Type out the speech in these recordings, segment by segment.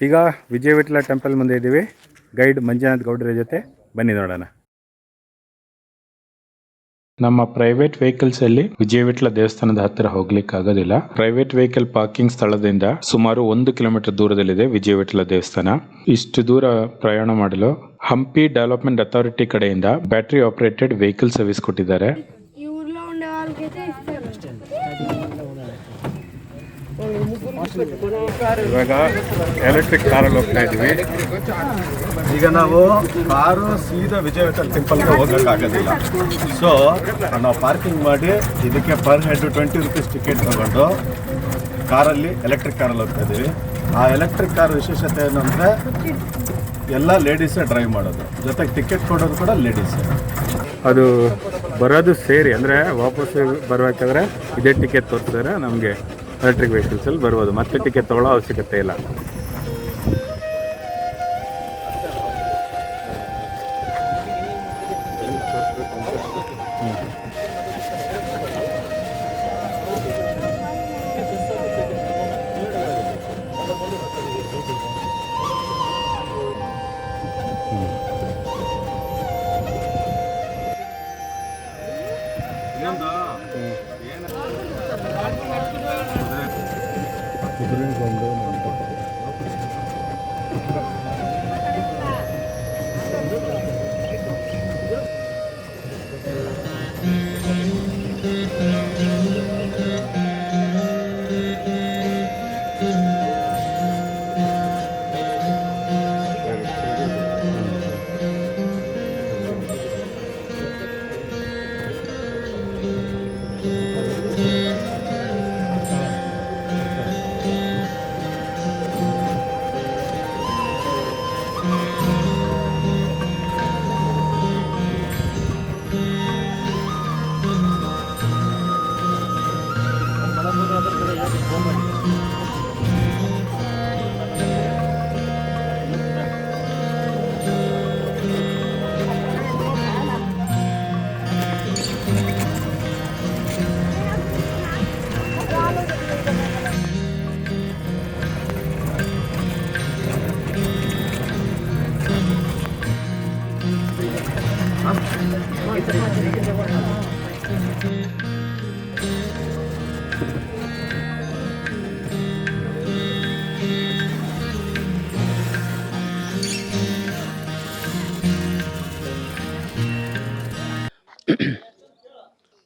ಈಗ ವಿಜಯ ವಿಠಲ ಟೆಂಪಲ್ ಮುಂದೆ ಇದ್ದೀವಿ. ಗೈಡ್ ಮಂಜುನಾಥ್ ಗೌಡ್ರ ಜೊತೆ ಬನ್ನಿ ನೋಡೋಣ. ನಮ್ಮ ಪ್ರೈವೇಟ್ ವೆಹಿಕಲ್ಸ್ ಅಲ್ಲಿ ವಿಜಯ ವಿಠಲ ದೇವಸ್ಥಾನದ ಹತ್ತಿರ ಹೋಗ್ಲಿಕ್ಕೆ ಆಗೋದಿಲ್ಲ. ಪ್ರೈವೇಟ್ ವೆಹಿಕಲ್ ಪಾರ್ಕಿಂಗ್ ಸ್ಥಳದಿಂದ ಸುಮಾರು 1 ಕಿಲೋಮೀಟರ್ ದೂರದಲ್ಲಿದೆ ವಿಜಯ ವಿಠಲ ದೇವಸ್ಥಾನ. ಇಷ್ಟು ದೂರ ಪ್ರಯಾಣ ಮಾಡಲು ಹಂಪಿ ಡೆವಲಪ್ಮೆಂಟ್ ಅಥಾರಿಟಿ ಕಡೆಯಿಂದ ಬ್ಯಾಟರಿ ಆಪರೇಟೆಡ್ ವೆಹಿಕಲ್ ಸರ್ವಿಸ್ ಕೊಟ್ಟಿದ್ದಾರೆ. ಇವಾಗ ಎಲೆಕ್ಟ್ರಿಕ್ ಕಾರಲ್ಲಿ ಹೋಗ್ತಾ ಇದ್ದೀವಿ. ಈಗ ನಾವು ಕಾರು ಸೀದಾ ವಿಜಯ ವಿಠಲ ಟೆಂಪಲ್ಗೆ ಹೋಗೋಕ್ಕಾಗೋದಿಲ್ಲ. ಸೊ ನಾವು ಪಾರ್ಕಿಂಗ್ ಮಾಡಿ ಇದಕ್ಕೆ ಪರ್ ಹೆಡ್ 20 ರೂಪೀಸ್ ಟಿಕೆಟ್ ತಗೊಂಡು ಕಾರಲ್ಲಿ ಎಲೆಕ್ಟ್ರಿಕ್ ಕಾರಲ್ಲಿ ಹೋಗ್ತಾ ಇದ್ದೀವಿ. ಆ ಎಲೆಕ್ಟ್ರಿಕ್ ಕಾರ್ ವಿಶೇಷತೆ ಏನಂದರೆ ಎಲ್ಲ ಲೇಡೀಸೇ ಡ್ರೈವ್ ಮಾಡೋದು, ಜೊತೆಗೆ ಟಿಕೆಟ್ ಕೊಡೋದು ಕೂಡ ಲೇಡೀಸೇ. ಅದು ಬರೋದು ಸೇರಿ ಅಂದರೆ ವಾಪಸ್ ಬರಬೇಕಾದ್ರೆ ಇದೇ ಟಿಕೆಟ್ ತೋರಿಸಿದ್ರೆ ನಮಗೆ ಎಲೆಕ್ಟ್ರಿಕ್ ವೆಹಿಕಲ್ಸಲ್ಲಿ ಬರ್ಬೋದು. ಮತ್ತೆ ಟಿಕೆಟ್ ತೊಗೊಳ್ಳೋ ಅವಶ್ಯಕತೆ ಇಲ್ಲ.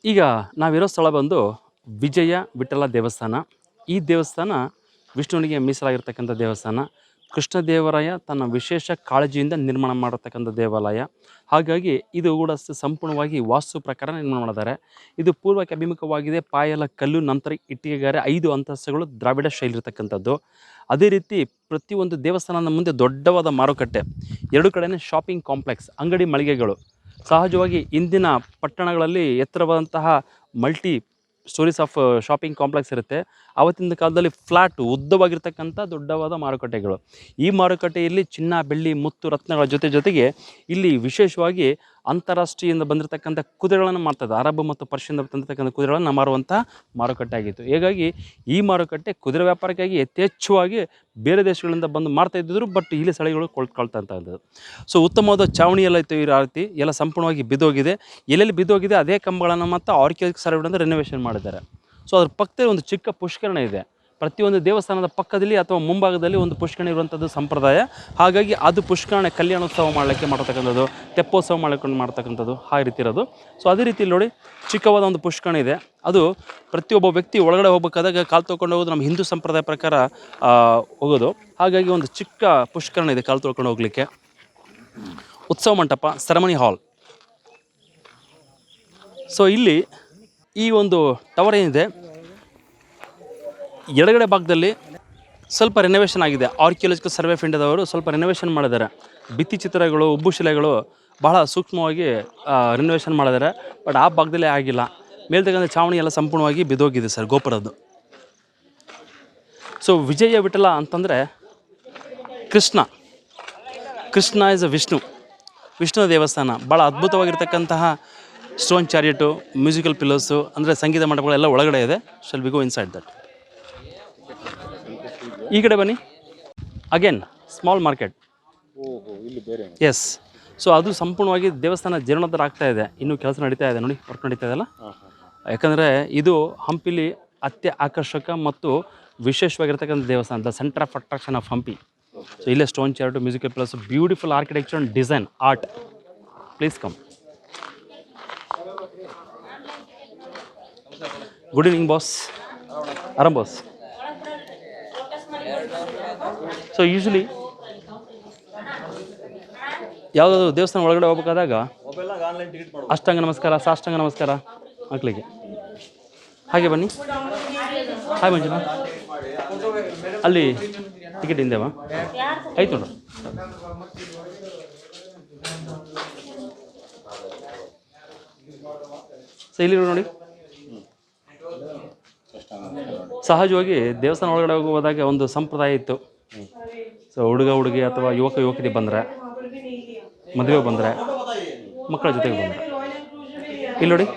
ಈಗ ನಾವಿರೋ ಸ್ಥಳ ಬಂದು ವಿಜಯ ವಿಠಲ ದೇವಸ್ಥಾನ. ಈ ದೇವಸ್ಥಾನ ವಿಷ್ಣುವಿಗೆ ಮೀಸಲಾಗಿರ್ತಕ್ಕಂಥ ದೇವಸ್ಥಾನ. ಕೃಷ್ಣದೇವರಾಯ ತನ್ನ ವಿಶೇಷ ಕಾಳಜಿಯಿಂದ ನಿರ್ಮಾಣ ಮಾಡಿರ್ತಕ್ಕಂಥ ದೇವಾಲಯ. ಹಾಗಾಗಿ ಇದು ಕೂಡ ಸಂಪೂರ್ಣವಾಗಿ ವಾಸ್ತು ಪ್ರಕಾರ ನಿರ್ಮಾಣ ಮಾಡಿದ್ದಾರೆ. ಇದು ಪೂರ್ವಕ್ಕೆ ಅಭಿಮುಖವಾಗಿದೆ. ಪಾಯಲ ಕಲ್ಲು, ನಂತರ ಇಟ್ಟಿಗೆಗಾರೆ, 5 ಅಂತಸ್ತುಗಳು ದ್ರಾವಿಡ ಶೈಲಿ ಇರತಕ್ಕಂಥದ್ದು. ಅದೇ ರೀತಿ ಪ್ರತಿಯೊಂದು ದೇವಸ್ಥಾನದ ಮುಂದೆ ದೊಡ್ಡವಾದ ಮಾರುಕಟ್ಟೆ, 2 ಕಡೆಯೇ ಶಾಪಿಂಗ್ ಕಾಂಪ್ಲೆಕ್ಸ್, ಅಂಗಡಿ ಮಳಿಗೆಗಳು. ಸಹಜವಾಗಿ ಇಂದಿನ ಪಟ್ಟಣಗಳಲ್ಲಿ ಎತ್ತರವಾದಂತಹ multi stories of shopping complex ಇರುತ್ತೆ. ಆವತ್ತಿನ ಕಾಲದಲ್ಲಿ ಫ್ಲಾಟ್ ಉದ್ದವಾಗಿರ್ತಕ್ಕಂಥ ದೊಡ್ಡವಾದ ಮಾರುಕಟ್ಟೆಗಳು. ಈ ಮಾರುಕಟ್ಟೆಯಲ್ಲಿ ಚಿನ್ನ, ಬೆಳ್ಳಿ, ಮುತ್ತು, ರತ್ನಗಳ ಜೊತೆಗೆ ಇಲ್ಲಿ ವಿಶೇಷವಾಗಿ ಅಂತಾರಾಷ್ಟ್ರೀಯದಿಂದ ಬಂದಿರತಕ್ಕಂಥ ಕುದುರೆಗಳನ್ನು ಮಾರ್ತಾರೆ. ಅರಬ್ ಮತ್ತು ಪರ್ಷಿಯಿಂದ ತಂದಿರತಕ್ಕಂಥ ಕುದುರೆಗಳನ್ನು ಮಾರುವಂಥ ಮಾರುಕಟ್ಟೆ ಆಗಿತ್ತು. ಹೀಗಾಗಿ ಈ ಮಾರುಕಟ್ಟೆ ಕುದುರೆ ವ್ಯಾಪಾರಕ್ಕಾಗಿ ಯಥೇಚ್ಛವಾಗಿ ಬೇರೆ ದೇಶಗಳಿಂದ ಬಂದು ಮಾರ್ತಾ ಇದ್ದಿದ್ರು. ಬಟ್ ಇಲ್ಲಿ ಸ್ಥಳಗಳು ಕೊಳ್ತಾ ಇದ್ದದ್ದು. ಸೊ ಉತ್ತಮವಾದ ಚಾವಣಿ ಎಲ್ಲ ಇತ್ತು. ಈ ರೀತಿ ಎಲ್ಲ ಸಂಪೂರ್ಣವಾಗಿ ಬಿದ್ದೋಗಿದೆ. ಎಲ್ಲೆಲ್ಲಿ ಬಿದ್ದೋಗಿದೆ ಅದೇ ಕಂಬಗಳನ್ನು ಮತ್ತು ಆರ್ಕಿಯಾಲಜಿಕಲ್ ಸರ್ವೆಯಿಂದ ರೆನೋವೇಷನ್ ಮಾಡಿದ್ದಾರೆ. ಸೊ ಅದ್ರ ಪಕ್ಕದಲ್ಲಿ ಒಂದು ಚಿಕ್ಕ ಪುಷ್ಕರಣ ಇದೆ. ಪ್ರತಿಯೊಂದು ದೇವಸ್ಥಾನದ ಪಕ್ಕದಲ್ಲಿ ಅಥವಾ ಮುಂಭಾಗದಲ್ಲಿ ಒಂದು ಪುಷ್ಕರಣ ಇರುವಂಥದ್ದು ಸಂಪ್ರದಾಯ. ಹಾಗಾಗಿ ಅದು ಪುಷ್ಕರಣ ಕಲ್ಯಾಣೋತ್ಸವ ಮಾಡಲಿಕ್ಕೆ ಮಾಡ್ತಕ್ಕಂಥದ್ದು, ತೆಪ್ಪೋತ್ಸವ ಮಾಡ್ತಕ್ಕಂಥದ್ದು ಆ ರೀತಿ ಇರೋದು. ಸೊ ಅದೇ ರೀತಿ ನೋಡಿ ಚಿಕ್ಕವಾದ ಒಂದು ಪುಷ್ಕರಣ ಇದೆ. ಅದು ಪ್ರತಿಯೊಬ್ಬ ವ್ಯಕ್ತಿ ಒಳಗಡೆ ಹೋಗ್ಬೇಕಾದಾಗ ಕಾಲು ತೊಳ್ಕೊಂಡು ಹೋಗೋದು ನಮ್ಮ ಹಿಂದೂ ಸಂಪ್ರದಾಯ ಪ್ರಕಾರ ಹೋಗೋದು. ಹಾಗಾಗಿ ಒಂದು ಚಿಕ್ಕ ಪುಷ್ಕರಣ ಇದೆ ಕಾಲು ತೊಳ್ಕೊಂಡು ಹೋಗಲಿಕ್ಕೆ. ಉತ್ಸವ ಮಂಟಪ, ಸೆರೆಮನಿ ಹಾಲ್. ಸೊ ಇಲ್ಲಿ ಈ ಒಂದು ಟವರ್ ಏನಿದೆ, ಎಡಗಡೆ ಭಾಗದಲ್ಲಿ ಸ್ವಲ್ಪ ರೆನೋವೇಷನ್ ಆಗಿದೆ. ಆರ್ಕಿಯಾಲಜಿಕಲ್ ಸರ್ವೆ ಆಫ್ ಇಂಡಿಯಾದವರು ಸ್ವಲ್ಪ ರೆನೋವೇಷನ್ ಮಾಡಿದ್ದಾರೆ. ಭಿತ್ತಿ ಚಿತ್ರಗಳು, ಉಬ್ಬು ಶಿಲೆಗಳು ಬಹಳ ಸೂಕ್ಷ್ಮವಾಗಿ ರೆನೋವೇಷನ್ ಮಾಡಿದ್ದಾರೆ. ಬಟ್ ಆ ಭಾಗದಲ್ಲೇ ಆಗಿಲ್ಲ. ಮೇಲ್ತಕ್ಕಂಥ ಚಾವಣಿ ಎಲ್ಲ ಸಂಪೂರ್ಣವಾಗಿ ಬಿದ್ದೋಗಿದೆ ಸರ್, ಗೋಪುರದ್ದು. ಸೊ ವಿಜಯ ವಿಠಲ ಅಂತಂದರೆ ಕೃಷ್ಣ ಇಸ್ ಅ ವಿಷ್ಣು. ವಿಷ್ಣು ದೇವಸ್ಥಾನ ಭಾಳ ಅದ್ಭುತವಾಗಿರ್ತಕ್ಕಂತಹ ಸ್ಟೋನ್ ಚಾರಿಯಟು, ಮ್ಯೂಸಿಕಲ್ ಪಿಲ್ಲರ್ಸು, ಅಂದರೆ ಸಂಗೀತ ಮಂಟಪಗಳೆಲ್ಲ ಒಳಗಡೆ ಇದೆ. Shall we go inside that. ಈ ಕಡೆ ಬನ್ನಿ. Again small market. Yes. So ಅದು ಸಂಪೂರ್ಣವಾಗಿ ದೇವಸ್ಥಾನ ಜೀರ್ಣೋದ್ಧಾರ ಆಗ್ತಾ ಇದೆ, ಇನ್ನೂ ಕೆಲಸ ನಡೀತಾ ಇದೆ. ನೋಡಿ ವರ್ಕ್ ನಡೀತಾ ಇದೆಯಲ್ಲ. ಯಾಕಂದರೆ ಇದು ಹಂಪಿಲಿ ಅತ್ಯ ಆಕರ್ಷಕ ಮತ್ತು ವಿಶೇಷವಾಗಿರ್ತಕ್ಕಂಥ ದೇವಸ್ಥಾನ, the centre of attraction of Hampi. So ಇಲ್ಲೇ stone chariot, musical plus, beautiful architecture and design art. Please come. Good evening boss. ಆರಾಮ್ ಬಾಸ್. ಸೊ ಯೂಶ್ವಲಿ ಯಾವುದಾದ್ರು ದೇವಸ್ಥಾನ ಒಳಗಡೆ ಹೋಗ್ಬೇಕಾದಾಗ ಅಷ್ಟಾಂಗ ನಮಸ್ಕಾರ, ಸಾಷ್ಟಾಂಗ ನಮಸ್ಕಾರ ಮಕ್ಕಳಿಗೆ. ಹಾಗೆ ಬನ್ನಿ. ಹಾಯ್ ಮಂಜುನಾ. ಅಲ್ಲಿ ಟಿಕೆಟ್ ಹಿಂದೆವಾ? ಆಯ್ತು ನೋಡ್ರಿ. ಸೊ ಇಲ್ಲಿ ನೋಡಿ, ಸಹಜವಾಗಿ ದೇವಸ್ಥಾನ ಒಳಗಡೆ ಹೋಗುವಾಗ ಒಂದು ಸಂಪ್ರದಾಯ ಇತ್ತು. ಸೊ ಹುಡುಗ ಹುಡುಗಿ ಅಥವಾ ಯುವಕರಿಗೆ ಬಂದರೆ, ಮದುವೆ ಬಂದರೆ, ಮಕ್ಕಳ ಜೊತೆಗೆ ಬಂದರೆ, ಇಲ್ಲಿ ನೋಡಿ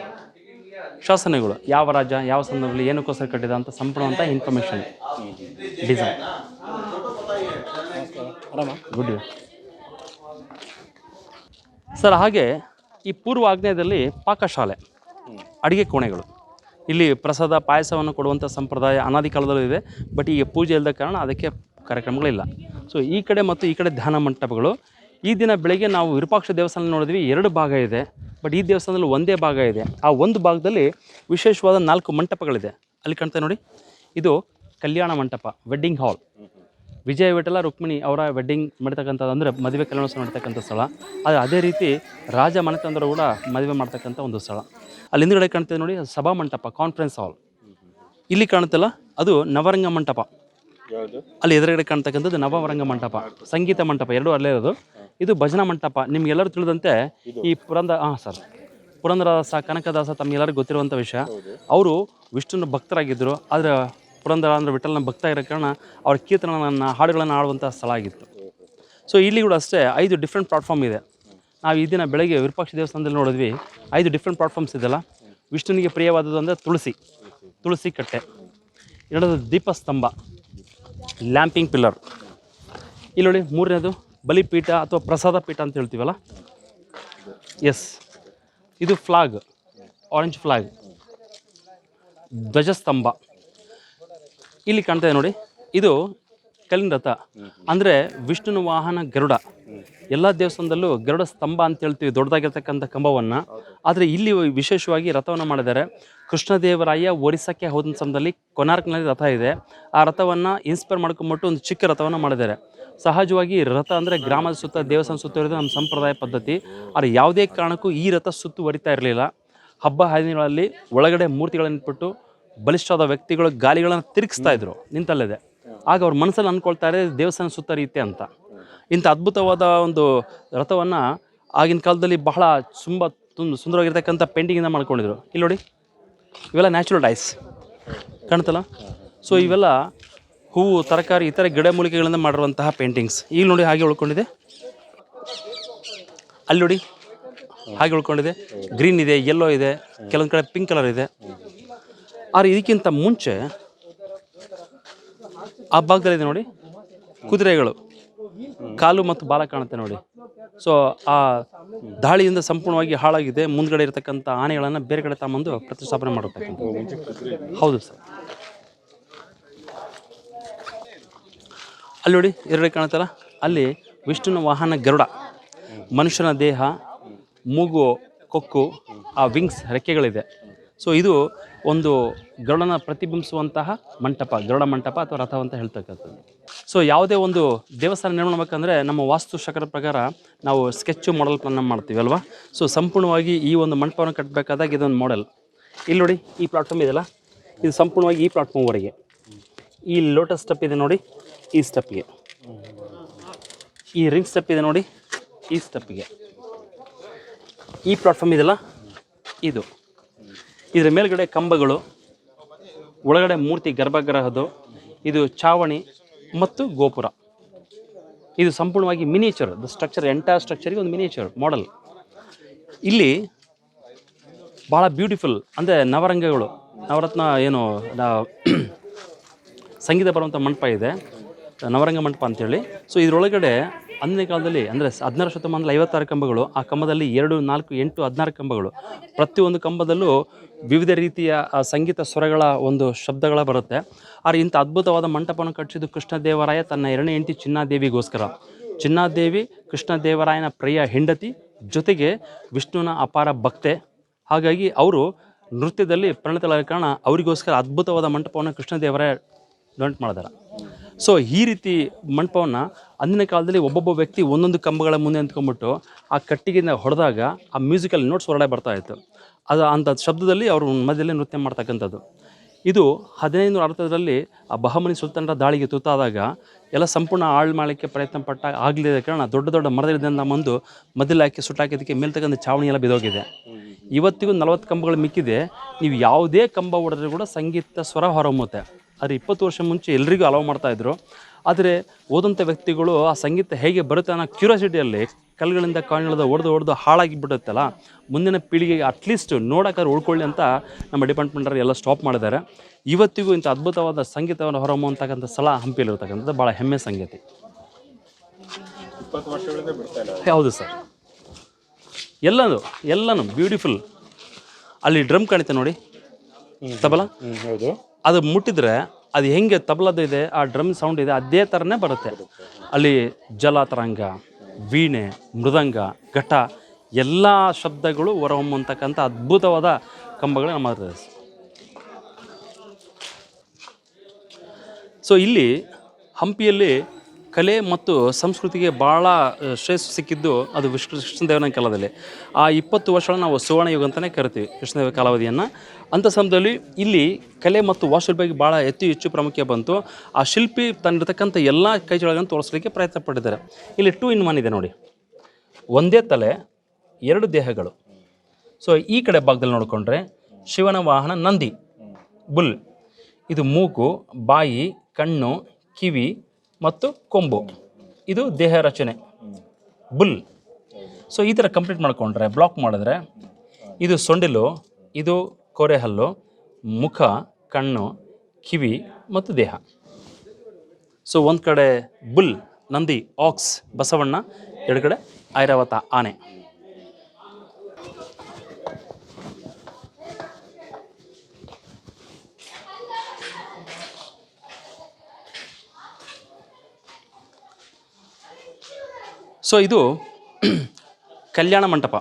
ಶಾಸನಗಳು, ಯಾವ ರಾಜ ಯಾವ ಸಂದರ್ಭದಲ್ಲಿ ಏನಕ್ಕೋಸ್ಕರ ಕಟ್ಟಿದ ಅಂತ ಸಂಪೂರ್ಣವಂಥ ಇನ್ಫಾರ್ಮೇಷನ್, ಡಿಸೈನ್. Good sir. ಹಾಗೆ ಈ ಪೂರ್ವ ಆಗ್ನೇಯದಲ್ಲಿ ಪಾಕಶಾಲೆ, ಅಡುಗೆ ಕೋಣೆಗಳು. ಇಲ್ಲಿ ಪ್ರಸಾದ ಪಾಯಸವನ್ನು ಕೊಡುವಂಥ ಸಂಪ್ರದಾಯ ಅನಾದಿ ಕಾಲದಲ್ಲೂ ಇದೆ. ಬಟ್ ಈಗ ಪೂಜೆ ಇಲ್ಲದ ಕಾರಣ ಅದಕ್ಕೆ ಕಾರ್ಯಕ್ರಮಗಳಿಲ್ಲ. ಸೊ ಈ ಕಡೆ ಮತ್ತು ಈ ಕಡೆ ಧ್ಯಾನ ಮಂಟಪಗಳು. ಈ ದಿನ ಬೆಳಗ್ಗೆ ನಾವು ವಿರೂಪಾಕ್ಷ ದೇವಸ್ಥಾನ ನೋಡಿದ್ವಿ, 2 ಭಾಗ ಇದೆ. ಬಟ್ ಈ ದೇವಸ್ಥಾನದಲ್ಲಿ ಒಂದೇ ಭಾಗ ಇದೆ. ಆ ಒಂದು ಭಾಗದಲ್ಲಿ ವಿಶೇಷವಾದ 4 ಮಂಟಪಗಳಿದೆ. ಅಲ್ಲಿ ಕಾಣ್ತಾ ನೋಡಿ, ಇದು ಕಲ್ಯಾಣ ಮಂಟಪ, ವೆಡ್ಡಿಂಗ್ ಹಾಲ್. ವಿಜಯ ವಿಠಲ ರುಕ್ಮಿಣಿ ಅವರ ವೆಡ್ಡಿಂಗ್ ಮಾಡ್ತಕ್ಕಂಥದ್ದು, ಅಂದರೆ ಮದುವೆ ಕಲ್ಯಾಣೋತ್ಸವ ನಡೀತಕ್ಕಂಥ ಸ್ಥಳ. ಅದು ಅದೇ ರೀತಿ ರಾಜ ಮನೆತಂದರು ಕೂಡ ಮದುವೆ ಮಾಡ್ತಕ್ಕಂಥ ಒಂದು ಸ್ಥಳ. ಅಲ್ಲಿ ಹಿಂದುಗಡೆ ಕಾಣ್ತದೆ ನೋಡಿ, ಸಭಾ ಮಂಟಪ, ಕಾನ್ಫರೆನ್ಸ್ ಹಾಲ್. ಇಲ್ಲಿ ಕಾಣುತ್ತಲ್ಲ, ಅದು ನವರಂಗ ಮಂಟಪ. ಅಲ್ಲಿ ಎದುರುಗಡೆ ಕಾಣ್ತಕ್ಕಂಥದ್ದು ನವರಂಗ ಮಂಟಪ, ಸಂಗೀತ ಮಂಟಪ, 2 ಅಲ್ಲೇ ಇರೋದು. ಇದು ಭಜನಾ ಮಂಟಪ. ನಿಮ್ಗೆಲ್ಲರೂ ತಿಳಿದಂತೆ ಈ ಪುರಂದರದಾಸ, ಕನಕದಾಸ ತಮಗೆಲ್ಲರಿಗೂ ಗೊತ್ತಿರುವಂಥ ವಿಷಯ. ಅವರು ವಿಷ್ಣುನ ಭಕ್ತರಾಗಿದ್ದರು. ಆದರೆ ಪುರಂದರ ಅಂದರೆ ವಿಠಲನ ಭಕ್ತ ಇರೋ ಕಾರಣ ಅವ್ರ ಕೀರ್ತನಗಳನ್ನು, ಹಾಡುಗಳನ್ನು ಆಡುವಂಥ ಸ್ಥಳ ಆಗಿತ್ತು. ಸೊ ಇಲ್ಲಿ ಕೂಡ ಅಷ್ಟೇ 5 ಡಿಫ್ರೆಂಟ್ ಪ್ಲಾಟ್ಫಾರ್ಮ್ ಇದೆ. ನಾವು ಈ ದಿನ ಬೆಳಗ್ಗೆ ವಿರೂಪಾಕ್ಷ ದೇವಸ್ಥಾನದಲ್ಲಿ ನೋಡಿದ್ವಿ, 5 ಡಿಫ್ರೆಂಟ್ ಪ್ಲಾಟ್ಫಾರ್ಮ್ಸ್ ಇದೆಲ್ಲ. ವಿಷ್ಣುನಿಗೆ ಪ್ರಿಯವಾದದ್ದು ಅಂದರೆ ತುಳಸಿ ಕಟ್ಟೆ, 2ನೇದು ದೀಪಸ್ತಂಭ, ಲ್ಯಾಂಪಿಂಗ್ ಪಿಲ್ಲರ್. ಇಲ್ಲಿ ನೋಡಿ 3ನೇದು ಬಲಿಪೀಠ ಅಥವಾ ಪ್ರಸಾದ ಪೀಠ ಅಂತ ಹೇಳ್ತೀವಲ್ಲ. ಎಸ್, ಇದು ಫ್ಲಾಗ್, ಆರೆಂಜ್ ಫ್ಲಾಗ್, ಧ್ವಜಸ್ತಂಭ. ಇಲ್ಲಿ ಕಾಣ್ತಾ ನೋಡಿ, ಇದು ಕಲ್ಲಿನ ರಥ, ಅಂದರೆ ವಿಷ್ಣುನ ವಾಹನ ಗರುಡ. ಎಲ್ಲ ದೇವಸ್ಥಾನದಲ್ಲೂ ಗರುಡ ಸ್ತಂಭ ಅಂತ ಹೇಳ್ತೀವಿ, ದೊಡ್ಡದಾಗಿರ್ತಕ್ಕಂಥ ಕಂಬವನ್ನು. ಆದರೆ ಇಲ್ಲಿ ವಿಶೇಷವಾಗಿ ರಥವನ್ನು ಮಾಡಿದ್ದಾರೆ. ಕೃಷ್ಣದೇವರಾಯ ಒರಿಸ್ಸಕ್ಕೆ ಹೋದ ಸಮಯದಲ್ಲಿ ಕೊನಾರ್ಕ್ನಲ್ಲಿ ರಥ ಇದೆ. ಆ ರಥವನ್ನು ಇನ್ಸ್ಪೈರ್ ಮಾಡ್ಕೊಂಬಿಟ್ಟು ಒಂದು ಚಿಕ್ಕ ರಥವನ್ನು ಮಾಡಿದ್ದಾರೆ. ಸಹಜವಾಗಿ ರಥ ಅಂದರೆ ಗ್ರಾಮದ ಸುತ್ತ, ದೇವಸ್ಥಾನ ಸುತ್ತುವರಿದು ನಮ್ಮ ಸಂಪ್ರದಾಯ ಪದ್ಧತಿ. ಆದರೆ ಯಾವುದೇ ಕಾರಣಕ್ಕೂ ಈ ರಥ ಸುತ್ತುವರಿತಾ ಇರಲಿಲ್ಲ. ಹಬ್ಬ ಹರಿದಿನಗಳಲ್ಲಿ ಒಳಗಡೆ ಮೂರ್ತಿಗಳನ್ನು ಇಟ್ಬಿಟ್ಟು ಬಲಿಷ್ಠವಾದ ವ್ಯಕ್ತಿಗಳು ಗಾಲಿಗಳನ್ನು ತಿರುಗಿಸ್ತಾ ಇದ್ರು ನಿಂತಲ್ಲಿದೆ. ಆಗ ಅವ್ರ ಮನಸ್ಸಲ್ಲಿ ಅಂದ್ಕೊಳ್ತಾರೆ ದೇವಸ್ಥಾನ ಸುತ್ತರಿಯುತ್ತೆ ಅಂತ. ಇಂಥ ಅದ್ಭುತವಾದ ಒಂದು ರಥವನ್ನು ಆಗಿನ ಕಾಲದಲ್ಲಿ ಬಹಳ ಸುಂದರವಾಗಿರ್ತಕ್ಕಂಥ ಪೇಂಟಿಂಗಿಂದ ಮಾಡ್ಕೊಂಡಿದ್ರು. ಇಲ್ಲಿ ನೋಡಿ, ಇವೆಲ್ಲ ನ್ಯಾಚುರಲ್ ಡೈಸ್ ಕಾಣ್ತಲ್ಲ. ಸೊ ಇವೆಲ್ಲ ಹೂವು, ತರಕಾರಿ, ಇತರ ಗಿಡಮೂಲಿಕೆಗಳಿಂದ ಮಾಡಿರುವಂತಹ ಪೇಂಟಿಂಗ್ಸ್. ಈಗ ನೋಡಿ ಹಾಗೆ ಉಳ್ಕೊಂಡಿದೆ. ಅಲ್ಲಿ ನೋಡಿ ಹಾಗೆ ಉಳ್ಕೊಂಡಿದೆ. ಗ್ರೀನ್ ಇದೆ, ಯೆಲ್ಲೋ ಇದೆ, ಕೆಲವೊಂದು ಕಡೆ ಪಿಂಕ್ ಕಲರ್ ಇದೆ. ಆದರೆ ಇದಕ್ಕಿಂತ ಮುಂಚೆ ಆ ಭಾಗದಲ್ಲಿದೆ ನೋಡಿ, ಕುದುರೆಗಳು, ಕಾಲು ಮತ್ತು ಬಾಲ ಕಾಣುತ್ತೆ ನೋಡಿ. ಸೊ ಆ ದಾಳಿಯಿಂದ ಸಂಪೂರ್ಣವಾಗಿ ಹಾಳಾಗಿದೆ. ಮುಂದ್ಗಡೆ ಇರತಕ್ಕಂಥ ಆನೆಗಳನ್ನು ಬೇರೆ ಕಡೆ ತಗೊಂಬಂದು ಪ್ರತಿಷ್ಠಾಪನೆ ಮಾಡಿರ್ತಕ್ಕಂಥ. ಹೌದು ಸರ್. ಅಲ್ಲಿ ನೋಡಿ ಎರಡೇ ಕಾಣುತ್ತಲ್ಲ, ಅಲ್ಲಿ ವಿಷ್ಣುನ ವಾಹನ ಗರುಡ, ಮನುಷ್ಯನ ದೇಹ, ಮೂಗು, ಕೊಕ್ಕು, ಆ ವಿಂಗ್ಸ್, ರೆಕ್ಕೆಗಳಿದೆ. ಸೊ ಇದು ಒಂದು ಗರುಡನ ಪ್ರತಿಬಿಂಬಿಸುವಂತಹ ಮಂಟಪ, ಗರುಡ ಮಂಟಪ ಅಥವಾ ರಥ ಅಂತ ಹೇಳ್ತಕ್ಕಂಥದ್ದು. ಸೊ ಯಾವುದೇ ಒಂದು ದೇವಸ್ಥಾನ ನಿರ್ಮಾಣ ಮಾಡಬೇಕಂದ್ರೆ ನಮ್ಮ ವಾಸ್ತುಶಾಸ್ತ್ರದ ಪ್ರಕಾರ ನಾವು ಸ್ಕೆಚ್ಚು ಮಾಡೆಲ್ ಪ್ಲಾನ್ ಮಾಡ್ತೀವಿ ಅಲ್ವಾ. ಸೊ ಸಂಪೂರ್ಣವಾಗಿ ಈ ಒಂದು ಮಂಟಪವನ್ನು ಕಟ್ಟಬೇಕಾದಾಗ ಇದೊಂದು ಮಾಡೆಲ್. ಇಲ್ಲಿ ನೋಡಿ, ಈ ಪ್ಲಾಟ್ಫಾರ್ಮ್ ಇದೆಯಲ್ಲ, ಇದು ಸಂಪೂರ್ಣವಾಗಿ ಈ ಪ್ಲಾಟ್ಫಾರ್ಮ್ವರೆಗೆ. ಈ ಲೋಟಸ್ ಸ್ಟೆಪ್ ಇದೆ ನೋಡಿ, ಈ ಸ್ಟೆಪ್ಗೆ. ಈ ರಿಂಗ್ ಸ್ಟೆಪ್ ಇದೆ ನೋಡಿ, ಈ ಸ್ಟೆಪ್ಗೆ. ಈ ಪ್ಲಾಟ್ಫಾರ್ಮ್ ಇದೆಯಲ್ಲ, ಇದು. ಇದರ ಮೇಲ್ಗಡೆ ಕಂಬಗಳು, ಒಳಗಡೆ ಮೂರ್ತಿ ಗರ್ಭಗೃಹದ್ದು, ಇದು ಚಾವಣಿ ಮತ್ತು ಗೋಪುರ. ಇದು ಸಂಪೂರ್ಣವಾಗಿ ಮಿನಿಯೇಚರ್, ದ ಸ್ಟ್ರಕ್ಚರ್ ಎಂಟೈರ್ ಸ್ಟ್ರಕ್ಚರಿಗೆ ಒಂದು ಮಿನಿಯೇಚರ್ ಮಾಡೆಲ್. ಇಲ್ಲಿ ಭಾಳ ಬ್ಯೂಟಿಫುಲ್ ಅಂದರೆ ನವರಂಗಗಳು, ನವರತ್ನ ಏನು ಸಂಗೀತ ಬರುವಂಥ ಮಂಟಪ ಇದೆ, ನವರಂಗ ಮಂಟಪ ಅಂತೇಳಿ. ಸೊ ಇದರೊಳಗಡೆ ಅಂದಿನ ಕಾಲದಲ್ಲಿ ಅಂದರೆ 16ನೇ ಶತಮಾನದಲ್ಲಿ 56 ಕಂಬಗಳು, ಆ ಕಂಬದಲ್ಲಿ 2, 4, 8, 16 ಕಂಬಗಳು. ಪ್ರತಿಯೊಂದು ಕಂಬದಲ್ಲೂ ವಿವಿಧ ರೀತಿಯ ಸಂಗೀತ ಸ್ವರಗಳ ಒಂದು ಶಬ್ದಗಳ ಬರುತ್ತೆ. ಆದರೆ ಇಂಥ ಅದ್ಭುತವಾದ ಮಂಟಪವನ್ನು ಕಟ್ಟಿಸಿದ್ದು ಕೃಷ್ಣದೇವರಾಯ ತನ್ನ 2ನೇ ಹೆಂಡತಿ ಚಿನ್ನಾದೇವಿಗೋಸ್ಕರ. ಚಿನ್ನಾದೇವಿ ಕೃಷ್ಣದೇವರಾಯನ ಪ್ರಿಯ ಹೆಂಡತಿ, ಜೊತೆಗೆ ವಿಷ್ಣುವಿನ ಅಪಾರ ಭಕ್ತೆ. ಹಾಗಾಗಿ ಅವರು ನೃತ್ಯದಲ್ಲಿ ಪರಿಣಿತರಾದ ಕಾರಣ ಅವರಿಗೋಸ್ಕರ ಅದ್ಭುತವಾದ ಮಂಟಪವನ್ನು ಕೃಷ್ಣದೇವರಾಯ ಡೊನೇಟ್ ಮಾಡಿದ್ದಾರೆ. ಸೊ ಈ ರೀತಿ ಮಂಟಪವನ್ನು ಅಂದಿನ ಕಾಲದಲ್ಲಿ ಒಬ್ಬೊಬ್ಬ ವ್ಯಕ್ತಿ ಒಂದೊಂದು ಕಂಬಗಳ ಮುಂದೆ ಅಂದ್ಕೊಂಡ್ಬಿಟ್ಟು ಆ ಕಟ್ಟಿಗೆಯಿಂದ ಹೊಡೆದಾಗ ಆ ಮ್ಯೂಸಿಕಲ್ ನೋಟ್ಸ್ ಹೊರಗಡೆ ಬರ್ತಾಯಿತ್ತು. ಅದು ಅಂಥ ಶಬ್ದದಲ್ಲಿ ಅವರು ಮಧ್ಯದಲ್ಲಿ ನೃತ್ಯ ಮಾಡ್ತಕ್ಕಂಥದ್ದು. ಇದು 1560ರಲ್ಲಿ ಆ ಬಹಮನಿ ಸುಲ್ತಾನರ ದಾಳಿಗೆ ತುತ್ತಾದಾಗ ಎಲ್ಲ ಸಂಪೂರ್ಣ ಹಾಳು ಮಾಡಲಿಕ್ಕೆ ಪ್ರಯತ್ನ ಪಟ್ಟ ಆಗಲಿದ ಕಾರಣ ದೊಡ್ಡ ದೊಡ್ಡ ಮರದಿಂದ ಬಂದು ಮಧ್ಯದಲ್ಲಿ ಹಾಕಿ ಸುಟ್ಟಾಕಿದ್ದಕ್ಕೆ ಮೇಲ್ತಕ್ಕಂಥ ಚಾವಣಿ ಎಲ್ಲ ಬಿದ್ದೋಗಿದೆ. ಇವತ್ತಿಗೂ 40 ಕಂಬಗಳು ಮಿಕ್ಕಿದೆ. ನೀವು ಯಾವುದೇ ಕಂಬ ಹೊಡೆದ್ರೂ ಕೂಡ ಸಂಗೀತ ಸ್ವರ ಹೊರಹೊಮ್ಮುತ್ತೆ. ಆದರೆ 20 ವರ್ಷ ಮುಂಚೆ ಎಲ್ರಿಗೂ ಅಲೌ ಮಾಡ್ತಾಯಿದ್ರು. ಆದರೆ ಓದಂಥ ವ್ಯಕ್ತಿಗಳು ಆ ಸಂಗೀತ ಹೇಗೆ ಬರುತ್ತೆ ಅನ್ನೋ ಕ್ಯೂರಿಯಾಸಿಟಿಯಲ್ಲಿ ಕಲ್ಲುಗಳಿಂದ ಕಾಯಿನ್ಗಳಿಂದ ಹೊಡೆದು ಹಾಳಾಗಿ ಬಿಡುತ್ತಲ್ಲ, ಮುಂದಿನ ಪೀಳಿಗೆಗೆ ಅಟ್ಲೀಸ್ಟ್ ನೋಡೋಕ್ಕಾದ್ರೆ ಉಳ್ಕೊಳ್ಳಿ ಅಂತ ನಮ್ಮ ಡಿಪಾರ್ಟ್ಮೆಂಟಲ್ಲಿ ಎಲ್ಲ ಸ್ಟಾಪ್ ಮಾಡಿದ್ದಾರೆ. ಇವತ್ತಿಗೂ ಇಂಥ ಅದ್ಭುತವಾದ ಸಂಗೀತವನ್ನು ಹೊರಹೊಮ್ಮುವಂತಕ್ಕಂಥ ಸ್ಥಳ ಹಂಪಿಯಲ್ಲಿರ್ತಕ್ಕಂಥದ್ದು ಭಾಳ ಹೆಮ್ಮೆ ಸಂಗತಿ. 20 ವರ್ಷಗಳಿಂದ ಬಿಡ್ತಾ ಇಲ್ಲ. ಹೌದು ಸರ್, ಎಲ್ಲನೂ ಬ್ಯೂಟಿಫುಲ್. ಅಲ್ಲಿ ಡ್ರಮ್ ಕಾಣುತ್ತೆ ನೋಡಿ, ತಬಲ. ಹೌದು. ಅದು ಮುಟ್ಟಿದ್ರೆ ಅದು ಹೆಂಗೆ ತಬಲದ್ದು ಇದೆ, ಆ ಡ್ರಮ್ ಸೌಂಡ್ ಇದೆ, ಅದೇ ಥರನೇ ಬರುತ್ತೆ. ಅಲ್ಲಿ ಜಲ ತರಂಗ, ವೀಣೆ, ಮೃದಂಗ, ಘಟ ಎಲ್ಲ ಶಬ್ದಗಳು ಹೊರಹೊಮ್ಮುವಂತಕ್ಕಂಥ ಅದ್ಭುತವಾದ ಕಂಬಗಳು ನಮ್ಮ ಹತ್ರ. ಸೊ ಇಲ್ಲಿ ಹಂಪಿಯಲ್ಲಿ ಕಲೆ ಮತ್ತು ಸಂಸ್ಕೃತಿಗೆ ಭಾಳ ಶ್ರೇಷ್ಠ ಸಿಕ್ಕಿದ್ದು ಅದು ಕೃಷ್ಣದೇವನ ಕಾಲದಲ್ಲಿ. ಆ 20 ವರ್ಷಗಳನ್ನ ನಾವು ಸುವರ್ಣಯುಗ ಅಂತಲೇ ಕರಿತೀವಿ ಕೃಷ್ಣದೇವ ಕಾಲಾವಧಿಯನ್ನು. ಅಂಥ ಸಮಯದಲ್ಲಿ ಇಲ್ಲಿ ಕಲೆ ಮತ್ತು ವಾಸ್ತುಶಿಲ್ಪಿಗೆ ಭಾಳ ಹೆಚ್ಚು ಪ್ರಾಮುಖ್ಯ ಬಂತು. ಆ ಶಿಲ್ಪಿ ತನ್ನಿರ್ತಕ್ಕಂಥ ಎಲ್ಲ ಕೈಚಳಗಳನ್ನು ತೋರಿಸಲಿಕ್ಕೆ ಪ್ರಯತ್ನ ಪಟ್ಟಿದ್ದಾರೆ. ಇಲ್ಲಿ 2 in 1 ಇದೆ ನೋಡಿ, ಒಂದೇ ತಲೆ 2 ದೇಹಗಳು. ಸೊ ಈ ಕಡೆ ಭಾಗದಲ್ಲಿ ನೋಡಿಕೊಂಡ್ರೆ ಶಿವನ ವಾಹನ ನಂದಿ, ಬುಲ್. ಇದು ಮೂಗು, ಬಾಯಿ, ಕಣ್ಣು, ಕಿವಿ ಮತ್ತು ಕೊಂಬು. ಇದು ದೇಹ ರಚನೆ, ಬುಲ್. ಸೊ ಈ ಥರ ಕಂಪ್ಲೀಟ್ ಮಾಡಿಕೊಂಡ್ರೆ, ಬ್ಲಾಕ್ ಮಾಡಿದ್ರೆ ಇದು ಸೊಂಡಿಲು, ಇದು ಕೋರೆಹಲ್ಲು, ಮುಖ, ಕಣ್ಣು, ಕಿವಿ ಮತ್ತು ದೇಹ. ಸೊ ಒಂದು ಕಡೆ ಬುಲ್ ನಂದಿ, ಆಕ್ಸ್ ಬಸವಣ್ಣ, ಎರಡು ಕಡೆ ಐರಾವತ ಆನೆ. ಸೊ ಇದು ಕಲ್ಯಾಣ ಮಂಟಪ,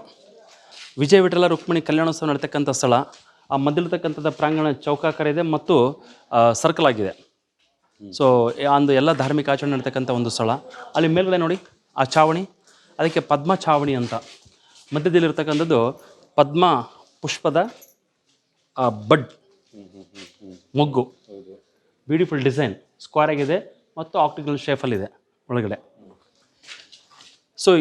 ವಿಜಯ ವಿಠಲ ರುಕ್ಮಿಣಿ ಕಲ್ಯಾಣೋತ್ಸವ ನಡೀತಕ್ಕಂಥ ಸ್ಥಳ. ಆ ಮಧ್ಯಲಿರ್ತಕ್ಕಂಥದ್ದು ಪ್ರಾಂಗಣ ಚೌಕಾಕಾರ ಇದೆ ಮತ್ತು ಸರ್ಕಲ್ ಆಗಿದೆ. ಸೊ ಒಂದು ಎಲ್ಲ ಧಾರ್ಮಿಕ ಆಚರಣೆ ನಡೀತಕ್ಕಂಥ ಒಂದು ಸ್ಥಳ. ಅಲ್ಲಿ ಮೇಲ್ಗಡೆ ನೋಡಿ ಆ ಚಾವಣಿ, ಅದಕ್ಕೆ ಪದ್ಮ ಚಾವಣಿ ಅಂತ. ಮಧ್ಯದಲ್ಲಿರ್ತಕ್ಕಂಥದ್ದು ಪದ್ಮ ಪುಷ್ಪದ ಬಡ್ ಮೊಗ್ಗು, ಬ್ಯೂಟಿಫುಲ್ ಡಿಸೈನ್, ಸ್ಕ್ವೇರ್ ಆಗಿದೆ ಮತ್ತು ಆಕ್ಟಿಕಲ್ ಶೇಫಲ್ಲಿದೆ ಒಳಗಡೆ. ಸೊ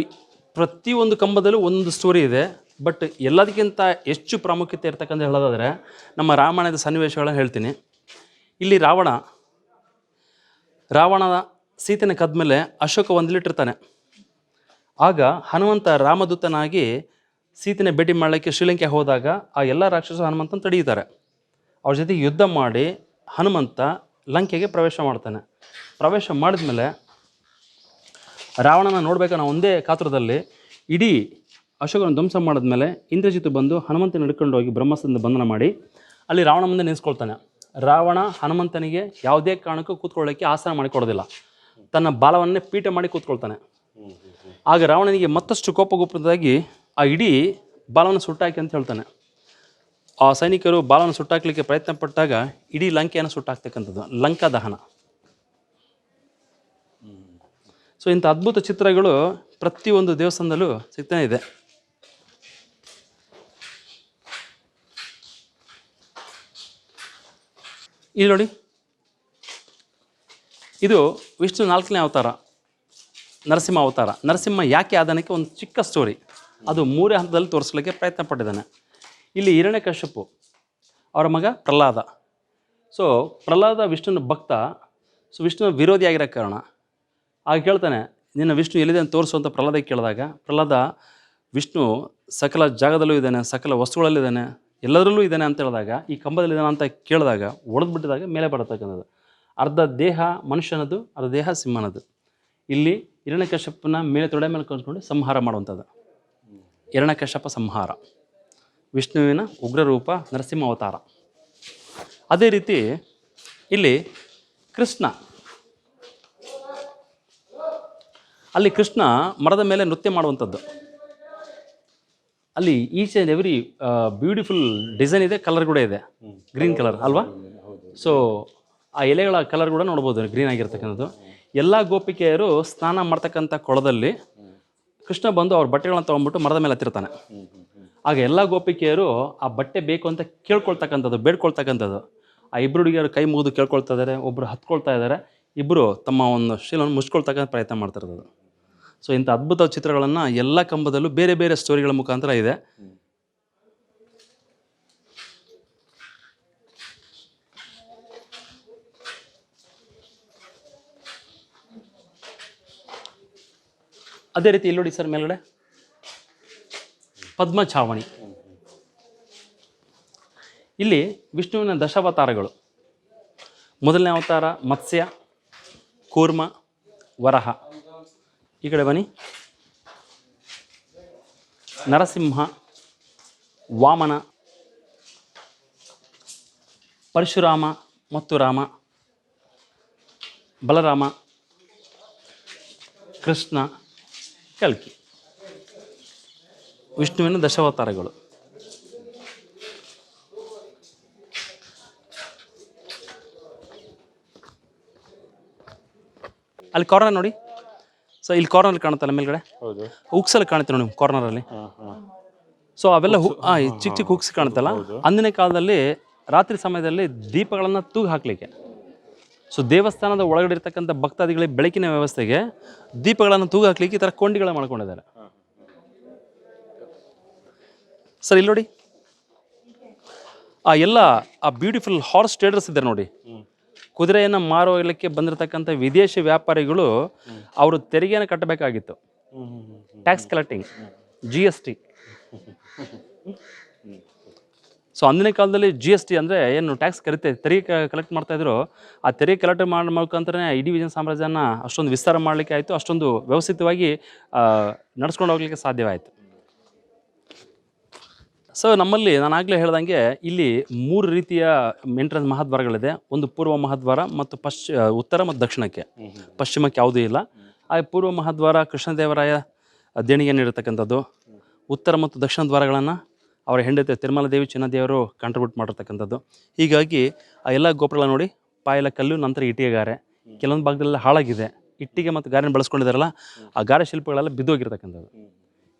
ಪ್ರತಿಯೊಂದು ಕಂಬದಲ್ಲೂ ಒಂದೊಂದು ಸ್ಟೋರಿ ಇದೆ. ಬಟ್ ಎಲ್ಲದಕ್ಕಿಂತ ಹೆಚ್ಚು ಪ್ರಾಮುಖ್ಯತೆ ಇರ್ತಕ್ಕಂಥ ಹೇಳೋದಾದರೆ ನಮ್ಮ ರಾಮಾಯಣದ ಸನ್ನಿವೇಶಗಳನ್ನು ಹೇಳ್ತೀನಿ. ಇಲ್ಲಿ ರಾವಣನ ಸೀತೆನ ಕದ್ಮೇಲೆ ಅಶೋಕ ಒಂದಲಿಟ್ಟಿರ್ತಾನೆ. ಆಗ ಹನುಮಂತ ರಾಮದೂತನಾಗಿ ಸೀತೆನ ಭೇಟಿ ಮಾಡಲಿಕ್ಕೆ ಶ್ರೀಲಂಕೆ ಹೋದಾಗ ಆ ಎಲ್ಲ ರಾಕ್ಷಸರು ಹನುಮಂತನ ತಡೆಯುತ್ತಾರೆ. ಅವ್ರ ಜೊತೆಗೆ ಯುದ್ಧ ಮಾಡಿ ಹನುಮಂತ ಲಂಕೆಗೆ ಪ್ರವೇಶ ಮಾಡ್ತಾನೆ. ಪ್ರವೇಶ ಮಾಡಿದ್ಮೇಲೆ ರಾವಣನ ನೋಡ್ಬೇಕನ್ನೋ ಒಂದೇ ಕಾತುರದಲ್ಲಿ ಇಡೀ ಅಶೋಕನ ಧ್ವಂಸ ಮಾಡಿದ್ಮೇಲೆ ಇಂದ್ರಜಿತು ಬಂದು ಹನುಮಂತನ ಹಿಡ್ಕೊಂಡು ಹೋಗಿ ಬ್ರಹ್ಮಾಸ್ತ್ರದಿಂದ ಬಂಧನ ಮಾಡಿ ಅಲ್ಲಿ ರಾವಣ ಮುಂದೆ ನಿಲ್ಲಿಸ್ಕೊಳ್ತಾನೆ. ರಾವಣ ಹನುಮಂತನಿಗೆ ಯಾವುದೇ ಕಾರಣಕ್ಕೂ ಕೂತ್ಕೊಳ್ಳೋಕ್ಕೆ ಆಸನ ಮಾಡಿಕೊಡೋದಿಲ್ಲ, ತನ್ನ ಬಾಲವನ್ನೇ ಪೀಠ ಮಾಡಿ ಕೂತ್ಕೊಳ್ತಾನೆ. ಆಗ ರಾವಣನಿಗೆ ಮತ್ತಷ್ಟು ಕೋಪಗುಪ್ಪದಾಗಿ ಆ ಇಡೀ ಬಾಲವನ್ನು ಸುಟ್ಟಾಕಿ ಅಂತ ಹೇಳ್ತಾನೆ. ಆ ಸೈನಿಕರು ಬಾಲವನ್ನು ಸುಟ್ಟಾಕಲಿಕ್ಕೆ ಪ್ರಯತ್ನ ಪಟ್ಟಾಗ ಇಡೀ ಲಂಕೆಯನ್ನು ಸುಟ್ಟಾಕ್ತಕ್ಕಂಥದ್ದು ಲಂಕಾ ದಹನ. ಸೊ ಇಂಥ ಅದ್ಭುತ ಚಿತ್ರಗಳು ಪ್ರತಿಯೊಂದು ದೇವಸ್ಥಾನದಲ್ಲೂ ಸಿಗ್ತಾನೆ ಇದೆ. ಇಲ್ಲಿ ನೋಡಿ, ಇದು ವಿಷ್ಣು 4ನೇ ಅವತಾರ, ನರಸಿಂಹ ಅವತಾರ. ನರಸಿಂಹ ಯಾಕೆ ಆದನಕ್ಕೆ ಒಂದು ಚಿಕ್ಕ ಸ್ಟೋರಿ, ಅದು 3 ಹಂತದಲ್ಲಿ ತೋರಿಸ್ಲಿಕ್ಕೆ ಪ್ರಯತ್ನ ಪಟ್ಟಿದ್ದಾನೆ. ಇಲ್ಲಿ ಹಿರಣ್ಯಕಶ್ಯಪು ಅವರ ಮಗ ಪ್ರಹ್ಲಾದ. ಸೊ ಪ್ರಹ್ಲಾದ ವಿಷ್ಣುನ ಭಕ್ತ, ಸೊ ವಿಷ್ಣುನ ವಿರೋಧಿಯಾಗಿರೋ ಕಾರಣ ಆಗ ಹೇಳ್ತಾನೆ, ನಿನ್ನ ವಿಷ್ಣು ಎಲ್ಲಿದೆ ಅಂತ ತೋರಿಸುವಂಥ ಪ್ರಹ್ಲಾದ ಕೇಳಿದಾಗ ಪ್ರಹ್ಲಾದ ವಿಷ್ಣು ಸಕಲ ಜಾಗದಲ್ಲೂ ಇದ್ದಾನೆ, ಸಕಲ ವಸ್ತುಗಳಲ್ಲಿದ್ದಾನೆ, ಎಲ್ಲದರಲ್ಲೂ ಇದ್ದಾನೆ ಅಂತ ಹೇಳಿದಾಗ ಈ ಕಂಬದಲ್ಲಿದ್ದಾನೆ ಅಂತ ಕೇಳಿದಾಗ ಒಡೆದ್ಬಿಟ್ಟಿದಾಗ ಮೇಲೆ ಬರತಕ್ಕಂಥದ್ದು. ಅರ್ಧ ದೇಹ ಮನುಷ್ಯನದು, ಅರ್ಧ ದೇಹ ಸಿಂಹನದು. ಇಲ್ಲಿ ಹಿರಣ್ಯಕಶ್ಯಪನ ಮೇಲೆ ತೊಡೆ ಮೇಲೆ ಕಲ್ಸ್ಕೊಂಡು ಸಂಹಾರ ಮಾಡುವಂಥದ್ದು ಹಿರಣ್ಯಕಶ್ಯಪ ಸಂಹಾರ, ವಿಷ್ಣುವಿನ ಉಗ್ರರೂಪ ನರಸಿಂಹ ಅವತಾರ. ಅದೇ ರೀತಿ ಇಲ್ಲಿ ಕೃಷ್ಣ, ಅಲ್ಲಿ ಕೃಷ್ಣ ಮರದ ಮೇಲೆ ನೃತ್ಯ ಮಾಡುವಂಥದ್ದು. ಅಲ್ಲಿ each and every beautiful design ಇದೆ, ಕಲರ್ ಕೂಡ ಇದೆ, ಗ್ರೀನ್ ಕಲರ್ ಅಲ್ವಾ. ಸೊ ಆ ಎಲೆಗಳ ಕಲರ್ ಕೂಡ ನೋಡ್ಬೋದು, ಗ್ರೀನ್ ಆಗಿರ್ತಕ್ಕಂಥದ್ದು. ಎಲ್ಲ ಗೋಪಿಕೆಯರು ಸ್ನಾನ ಮಾಡ್ತಕ್ಕಂಥ ಕೊಳದಲ್ಲಿ ಕೃಷ್ಣ ಬಂದು ಅವ್ರ ಬಟ್ಟೆಗಳನ್ನ ತೊಗೊಂಡ್ಬಿಟ್ಟು ಮರದ ಮೇಲೆ ಹತ್ತಿರ್ತಾನೆ. ಆಗ ಎಲ್ಲ ಗೋಪಿಕೆಯರು ಆ ಬಟ್ಟೆ ಬೇಕು ಅಂತ ಕೇಳ್ಕೊಳ್ತಕ್ಕಂಥದ್ದು, ಬೇಡ್ಕೊಳ್ತಕ್ಕಂಥದ್ದು. ಆ ಇಬ್ಬರು ಹುಡುಗಿಯರು ಕೈ ಮುಗಿದು ಕೇಳ್ಕೊಳ್ತಾ ಇದ್ದಾರೆ, ಒಬ್ಬರು ಹತ್ಕೊಳ್ತಾ ಇದ್ದಾರೆ, ಇಬ್ಬರು ತಮ್ಮ ಒಂದು ಶೀಲವನ್ನು ಮುಚ್ಕೊಳ್ತಕ್ಕಂಥ ಪ್ರಯತ್ನ ಮಾಡ್ತಾ ಇರೋದು. ಸೊ ಇಂಥ ಅದ್ಭುತ ಚಿತ್ರಗಳನ್ನು ಎಲ್ಲ ಕಂಬದಲ್ಲೂ ಬೇರೆ ಬೇರೆ ಸ್ಟೋರಿಗಳ ಮುಖಾಂತರ ಇದೆ. ಅದೇ ರೀತಿ ಇಲ್ಲಿ ನೋಡಿ ಸರ್, ಮೇಲ್ಗಡೆ ಪದ್ಮ ಛಾವಣಿ. ಇಲ್ಲಿ ವಿಷ್ಣುವಿನ ದಶಾವತಾರಗಳು. ಮೊದಲನೇ ಅವತಾರ ಮತ್ಸ್ಯ, ಕೂರ್ಮ, ವರಹ. ಈ ಕಡೆ ಬನ್ನಿ, ನರಸಿಂಹ, ವಾಮನ, ಪರಶುರಾಮ ಮತ್ತು ರಾಮ, ಬಲರಾಮ, ಕೃಷ್ಣ, ಕಲ್ಕಿ. ವಿಷ್ಣುವಿನ ದಶಾವತಾರಗಳು. ಅಲ್ಲಿ ಕಾರ್ನರ್ ನೋಡಿ. ಸೊ ಇಲ್ಲಿ ಕಾರ್ನರ್ ಕಾಣುತ್ತಲ್ಲ ಮೇಲ್ಗಡೆ, ಹುಕ್ಸಲ್ಲಿ ಕಾಣುತ್ತೆ ನೋಡಿ ಕಾರ್ನರಲ್ಲಿ. ಸೊ ಅವೆಲ್ಲ ಚಿಕ್ಕ ಚಿಕ್ಕ ಹುಕ್ಸ್ ಕಾಣುತ್ತಲ್ಲ, ಅಂದಿನ ಕಾಲದಲ್ಲಿ ರಾತ್ರಿ ಸಮಯದಲ್ಲಿ ದೀಪಗಳನ್ನು ತೂಗು ಹಾಕಲಿಕ್ಕೆ. ಸೊ ದೇವಸ್ಥಾನದ ಒಳಗಡೆ ಇರ್ತಕ್ಕಂಥ ಭಕ್ತಾದಿಗಳಿಗೆ ಬೆಳಕಿನ ವ್ಯವಸ್ಥೆಗೆ ದೀಪಗಳನ್ನು ತೂಗು ಹಾಕ್ಲಿಕ್ಕೆ ಈ ಥರ ಕೊಂಡಿಗಳ ಮಾಡ್ಕೊಂಡಿದ್ದಾರೆ. ಸರ್ ಇಲ್ಲಿ ನೋಡಿ, ಎಲ್ಲ ಆ ಬ್ಯೂಟಿಫುಲ್ ಹಾರ್ಸ್ ಟ್ರೇಡರ್ಸ್ ಇದ್ದಾರೆ ನೋಡಿ. ಕುದುರೆಯನ್ನು ಮಾರುವಲಿಕ್ಕೆ ಬಂದಿರತಕ್ಕಂಥ ವಿದೇಶಿ ವ್ಯಾಪಾರಿಗಳು ಅವರು ತೆರಿಗೆಯನ್ನು ಕಟ್ಟಬೇಕಾಗಿತ್ತು, ಟ್ಯಾಕ್ಸ್ ಕಲೆಕ್ಟಿಂಗ್, GST. ಸೊ ಅಂದಿನ ಕಾಲದಲ್ಲಿ GST ಅಂದರೆ ಏನು ಟ್ಯಾಕ್ಸ್ ತೆರಿಗೆ ಕಲೆಕ್ಟ್ ಮಾಡ್ತಾಯಿದ್ರು. ಆ ತೆರಿಗೆ ಕಲೆಕ್ಟ್ ಮಾಡೋ ಮುಖಾಂತರ ಇಡೀ ವಿಜಯನಗರ ಸಾಮ್ರಾಜ್ಯನ ಅಷ್ಟೊಂದು ವಿಸ್ತಾರ ಮಾಡಲಿಕ್ಕೆ ಆಯಿತು, ಅಷ್ಟೊಂದು ವ್ಯವಸ್ಥಿತವಾಗಿ ನಡ್ಸ್ಕೊಂಡು ಹೋಗ್ಲಿಕ್ಕೆ ಸಾಧ್ಯವಾಯಿತು. ಸೊ ನಮ್ಮಲ್ಲಿ ನಾನು ಆಗಲೇ ಹೇಳ್ದಂಗೆ ಇಲ್ಲಿ 3 ರೀತಿಯ ಎಂಟ್ರೆನ್ಸ್ ಮಹಾದ್ವಾರಗಳಿದೆ. ಒಂದು ಪೂರ್ವ ಮಹಾದ್ವಾರ ಮತ್ತು ಉತ್ತರ ಮತ್ತು ದಕ್ಷಿಣಕ್ಕೆ, ಪಶ್ಚಿಮಕ್ಕೆ ಯಾವುದೂ ಇಲ್ಲ. ಆ ಪೂರ್ವ ಮಹಾದ್ವಾರ ಕೃಷ್ಣದೇವರಾಯ ದೇಣಿಗೆ ನೀಡಿರ್ತಕ್ಕಂಥದ್ದು. ಉತ್ತರ ಮತ್ತು ದಕ್ಷಿಣ ದ್ವಾರಗಳನ್ನು ಅವರ ಹೆಂಡತಿ ತಿರುಮಲದೇವಿ ಚಿನ್ನದೇವರು ಕಾಂಟ್ರಿಬ್ಯೂಟ್ ಮಾಡಿರ್ತಕ್ಕಂಥದ್ದು. ಹೀಗಾಗಿ ಆ ಎಲ್ಲ ಗೋಪುರಗಳ ನೋಡಿ, ಪಾಯಲ ಕಲ್ಲು, ನಂತರ ಇಟ್ಟಿಗೆಗಾರೆ. ಕೆಲವೊಂದು ಭಾಗದಲ್ಲೆಲ್ಲ ಹಾಳಾಗಿದೆ, ಇಟ್ಟಿಗೆ ಮತ್ತು ಗಾರೆನ ಬಳಸ್ಕೊಂಡಿದ್ದಾರಲ್ಲ, ಆ ಗಾರೆ ಶಿಲ್ಪಗಳೆಲ್ಲ ಬಿದ್ದೋಗಿರ್ತಕ್ಕಂಥದ್ದು.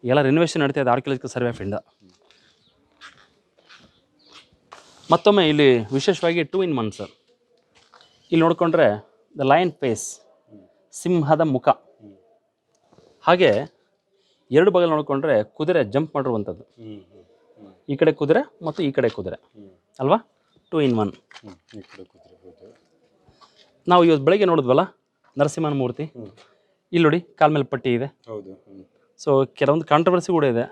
ಎಲ್ಲ ರಿನೋವೇಷನ್ ನಡೀತಾ ಇದೆ ಆರ್ಕಿಯಾಲಜಿಕಲ್ ಸರ್ವೆ ಆಫ್ ಇಂಡಿಯಾ. ಮತ್ತೊಮ್ಮೆ ಇಲ್ಲಿ ವಿಶೇಷವಾಗಿ 2 in 1 ಸರ್. ಇಲ್ಲಿ ನೋಡಿಕೊಂಡ್ರೆ ದ ಲಯನ್ ಫೇಸ್, ಸಿಂಹದ ಮುಖ. ಹಾಗೆ 2 ಭಾಗ ನೋಡಿಕೊಂಡ್ರೆ ಕುದುರೆ ಜಂಪ್ ಮಾಡಿರುವಂಥದ್ದು. ಈ ಕಡೆ ಕುದುರೆ ಮತ್ತು ಈ ಕಡೆ ಕುದುರೆ ಅಲ್ವಾ, 2 in 1. ನಾವು ಇವತ್ತು ಬೆಳಗ್ಗೆ ನೋಡಿದ್ವಲ್ಲ ನರಸಿಂಹನ ಮೂರ್ತಿ, ಇಲ್ಲಿ ನೋಡಿ ಕಾಲ ಮೇಲೆ ಪಟ್ಟಿ ಇದೆ. ಸೊ ಕೆಲವೊಂದು ಕಾಂಟ್ರವರ್ಸಿ ಕೂಡ ಇದೆ.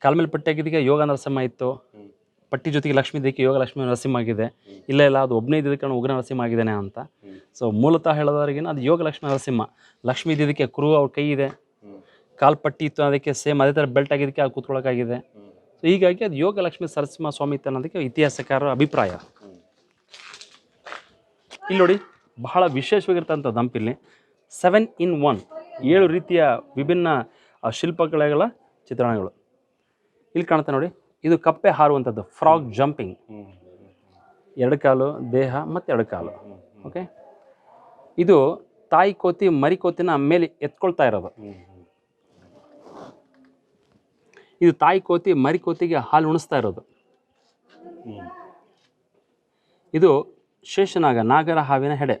ಕಾಲ ಮೇಲೆ ಪಟ್ಟಿ ಆಗಿದ್ದಕ್ಕೆ ಯೋಗ ನರಸಿಂಹ ಇತ್ತು, ಪಟ್ಟಿ ಜೊತೆಗೆ ಲಕ್ಷ್ಮೀ ಇದಕ್ಕೆ ಯೋಗ ಲಕ್ಷ್ಮೀ ನರಸಿಂಹ ಆಗಿದೆ. ಇಲ್ಲ ಅದು ಒಬ್ಬನೇ ಇದ್ದಕ್ಕೆ ಉಗ್ರ ನರಸಿಂಹ ಆಗಿದ್ದಾನೆ ಅಂತ. ಸೊ ಮೂಲತಃ ಹೇಳೋದ್ರಿಗಿನ ಅದು ಯೋಗ ಲಕ್ಷ್ಮೀ ನರಸಿಂಹ. ಲಕ್ಷ್ಮೀ ಇದ್ದಿದ್ದಕ್ಕೆ ಕುರು ಅವ್ರ ಕೈ ಇದೆ, ಕಾಲು ಪಟ್ಟಿ ಇತ್ತು ಅದಕ್ಕೆ ಸೇಮ್ ಅದೇ ಥರ ಬೆಲ್ಟ್ ಆಗಿದ್ದಕ್ಕೆ ಅದು ಕೂತ್ಕೊಳ್ಳೋಕ್ಕಾಗಿದೆ. ಸೊ ಹೀಗಾಗಿ ಅದು ಯೋಗ ಲಕ್ಷ್ಮೀ ನರಸಿಂಹ ಸ್ವಾಮಿ ಇತ್ತು ಅನ್ನೋದಕ್ಕೆ ಇತಿಹಾಸಕಾರರ ಅಭಿಪ್ರಾಯ. ಇಲ್ಲಿ ನೋಡಿ ಬಹಳ ವಿಶೇಷವಾಗಿರ್ತಂಥ ದಂಪಿಲ್ಲಿ 7 in 1, 7 ರೀತಿಯ ವಿಭಿನ್ನ ಶಿಲ್ಪಕಲೆಗಳ ಚಿತ್ರಣಗಳು ಇಲ್ಲಿ ಕಾಣುತ್ತೆ ನೋಡಿ. ಇದು ಕಪ್ಪೆ ಹಾರುವಂಥದ್ದು, ಫ್ರಾಗ್ ಜಂಪಿಂಗ್. 2 ಕಾಲು ದೇಹ ಮತ್ತು 2 ಕಾಲು. ಓಕೆ, ಇದು ತಾಯಿ ಕೋತಿ ಮರಿಕೋತಿನ ಮೇಲೆ ಎತ್ಕೊಳ್ತಾ ಇರೋದು. ಇದು ತಾಯಿ ಕೋತಿ ಮರಿಕೋತಿಗೆ ಹಾಲು ಉಣಿಸ್ತಾ ಇರೋದು. ಇದು ಶೇಷನಾಗ, ನಾಗರ ಹಾವಿನ ಹೆಡೆ.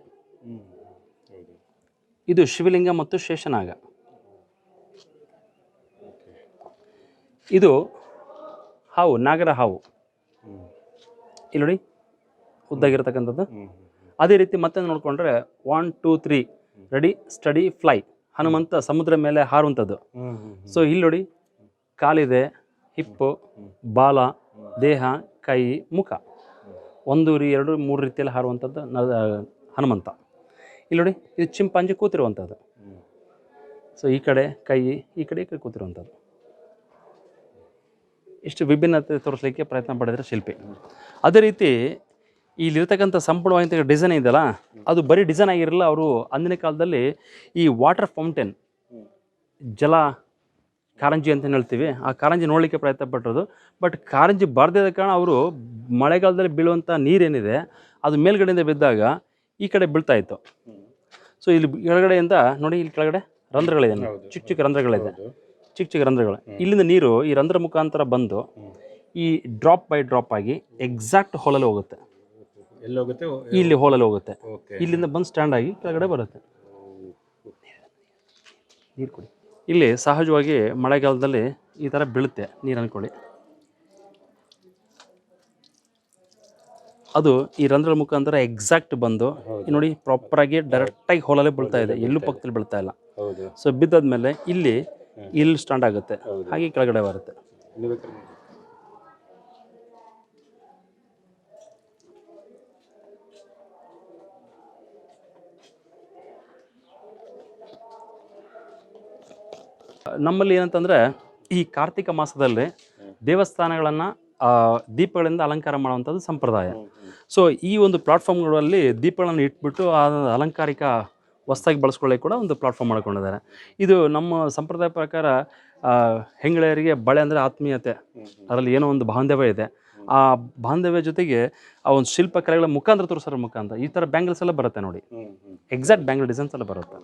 ಇದು ಶಿವಲಿಂಗ ಮತ್ತು ಶೇಷನಾಗ. ಇದು ಹಾವು, ನಾಗರ ಹಾವು. ಇಲ್ಲಿ ನೋಡಿ ಉದ್ದಾಗಿರ್ತಕ್ಕಂಥದ್ದು. ಅದೇ ರೀತಿ ಮತ್ತೆ ನೋಡಿಕೊಂಡ್ರೆ 1 2 3 ರೆಡಿ ಸ್ಟಡಿ ಫ್ಲೈ, ಹನುಮಂತ ಸಮುದ್ರ ಮೇಲೆ ಹಾರುವಂಥದ್ದು. ಸೊ ಇಲ್ಲಿ ನೋಡಿ, ಕಾಲಿದೆ, ಹಿಪ್ಪು, ಬಾಲ, ದೇಹ, ಕೈ, ಮುಖ, 1, 2, 3 ರೀತಿಯಲ್ಲಿ ಹಾರುವಂಥದ್ದು ಹನುಮಂತ. ಇಲ್ಲಿ ನೋಡಿ, ಇದು ಚಿಂಪಾಂಜಿ ಕೂತಿರುವಂಥದ್ದು. ಸೊ ಈ ಕಡೆ ಕೈ, ಈ ಕಡೆ ಕೂತಿರುವಂಥದ್ದು. ಇಷ್ಟು ವಿಭಿನ್ನತೆ ತೋರಿಸಲಿಕ್ಕೆ ಪ್ರಯತ್ನ ಪಡಿದ್ರೆ ಶಿಲ್ಪಿ. ಅದೇ ರೀತಿ ಇಲ್ಲಿರ್ತಕ್ಕಂಥ ಸಂಪೂರ್ಣವಾಗಿ ಡಿಸೈನ್ ಇದೆಯಲ್ಲ, ಅದು ಬರೀ ಡಿಸೈನ್ ಆಗಿರಲಿಲ್ಲ. ಅವರು ಅಂದಿನ ಕಾಲದಲ್ಲಿ ಈ ವಾಟರ್ ಫೌಂಟೇನ್, ಜಲ ಕಾರಂಜಿ ಅಂತ ಹೇಳ್ತೀವಿ, ಆ ಕಾರಂಜಿ ನೋಡಲಿಕ್ಕೆ ಪ್ರಯತ್ನ ಪಟ್ಟಿರೋದು. ಬಟ್ ಕಾರಂಜಿ ಬಾರದಿದ್ದ ಕಾರಣ ಅವರು ಮಳೆಗಾಲದಲ್ಲಿ ಬೀಳುವಂಥ ನೀರೇನಿದೆ ಅದು ಮೇಲ್ಗಡೆಯಿಂದ ಬಿದ್ದಾಗ ಈ ಕಡೆ ಬೀಳ್ತಾ ಇತ್ತು. ಸೊ ಇಲ್ಲಿ ಕೆಳಗಡೆಯಿಂದ ನೋಡಿ, ಇಲ್ಲಿ ಕೆಳಗಡೆ ರಂಧ್ರಗಳಿದೆ, ಚಿಕ್ಕ ಚಿಕ್ಕ ರಂಧ್ರಗಳಿದೆ, ಚಿಕ್ಕ ಚಿಕ್ಕ ರಂಧ್ರಗಳು. ಇಲ್ಲಿಂದ ನೀರು ಈ ರಂಧ್ರ ಮುಖಾಂತರ ಬಂದು ಈ ಡ್ರಾಪ್ ಬೈ ಡ್ರಾಪ್ ಆಗಿ ಎಕ್ಸಾಕ್ಟ್ ಹೋಲಲ್ಲಿ ಹೋಗುತ್ತೆ. ಇಲ್ಲಿ ಹೋಲಲ್ಲಿ ಹೋಗುತ್ತೆ, ಇಲ್ಲಿಂದ ಬಂದು ಸ್ಟ್ಯಾಂಡ್ ಆಗಿ ಕೆಳಗಡೆ ಬರುತ್ತೆ. ನೀರು ಕುಡಿ. ಇಲ್ಲಿ ಸಹಜವಾಗಿ ಮಳೆಗಾಲದಲ್ಲಿ ಈ ಥರ ಬೀಳುತ್ತೆ ನೀರು ಅಂದ್ಕೊಳ್ಳಿ. ಅದು ಈ ರಂಧ್ರದ ಮುಖಾಂತರ ಎಕ್ಸಾಕ್ಟ್ ಬಂದು ನೋಡಿ ಪ್ರಾಪರಾಗಿ ಡೈರೆಕ್ಟಾಗಿ ಹೋಲಲ್ಲೇ ಬೀಳ್ತಾ ಇದೆ, ಎಲ್ಲೂ ಪಕ್ಕದಲ್ಲಿ ಬೀಳ್ತಾ ಇಲ್ಲ. ಸೊ ಬಿದ್ದಾದ್ಮೇಲೆ ಇಲ್ಲಿ ಸ್ಟ್ಯಾಂಡ್ ಆಗುತ್ತೆ, ಹಾಗೆ ಕೆಳಗಡೆ ಬರುತ್ತೆ. ನಮ್ಮಲ್ಲಿ ಏನಂತಂದರೆ, ಈ ಕಾರ್ತಿಕ ಮಾಸದಲ್ಲಿ ದೇವಸ್ಥಾನಗಳನ್ನು ದೀಪಗಳಿಂದ ಅಲಂಕಾರ ಮಾಡುವಂಥದ್ದು ಸಂಪ್ರದಾಯ. ಸೊ ಈ ಒಂದು ಪ್ಲಾಟ್ಫಾರ್ಮ್ಗಳಲ್ಲಿ ದೀಪಗಳನ್ನು ಇಟ್ಬಿಟ್ಟು ಆ ಅಲಂಕಾರಿಕ ವಸ್ತಾಗಿ ಬಳಸ್ಕೊಳ್ಳಿ ಕೂಡ ಒಂದು ಪ್ಲಾಟ್ಫಾರ್ಮ್ ಮಾಡ್ಕೊಂಡಿದ್ದಾರೆ. ಇದು ನಮ್ಮ ಸಂಪ್ರದಾಯ ಪ್ರಕಾರ ಹೆಂಗಳೆಯರಿಗೆ ಬಳೆ ಅಂದರೆ ಆತ್ಮೀಯತೆ, ಅದರಲ್ಲಿ ಏನೋ ಒಂದು ಬಾಂಧವ್ಯ ಇದೆ. ಆ ಬಾಂಧವ್ಯ ಜೊತೆಗೆ ಆ ಒಂದು ಶಿಲ್ಪಕಲೆಗಳ ಮುಖಾಂತರ ತೋರಿಸೋರ ಮುಖಾಂತರ ಈ ಥರ ಬ್ಯಾಂಗಲ್ಸ್ ಎಲ್ಲ ಬರುತ್ತೆ ನೋಡಿ, ಎಕ್ಸಾಕ್ಟ್ ಬ್ಯಾಂಗಲ್ ಡಿಸೈನ್ಸ್ ಎಲ್ಲ ಬರುತ್ತೆ.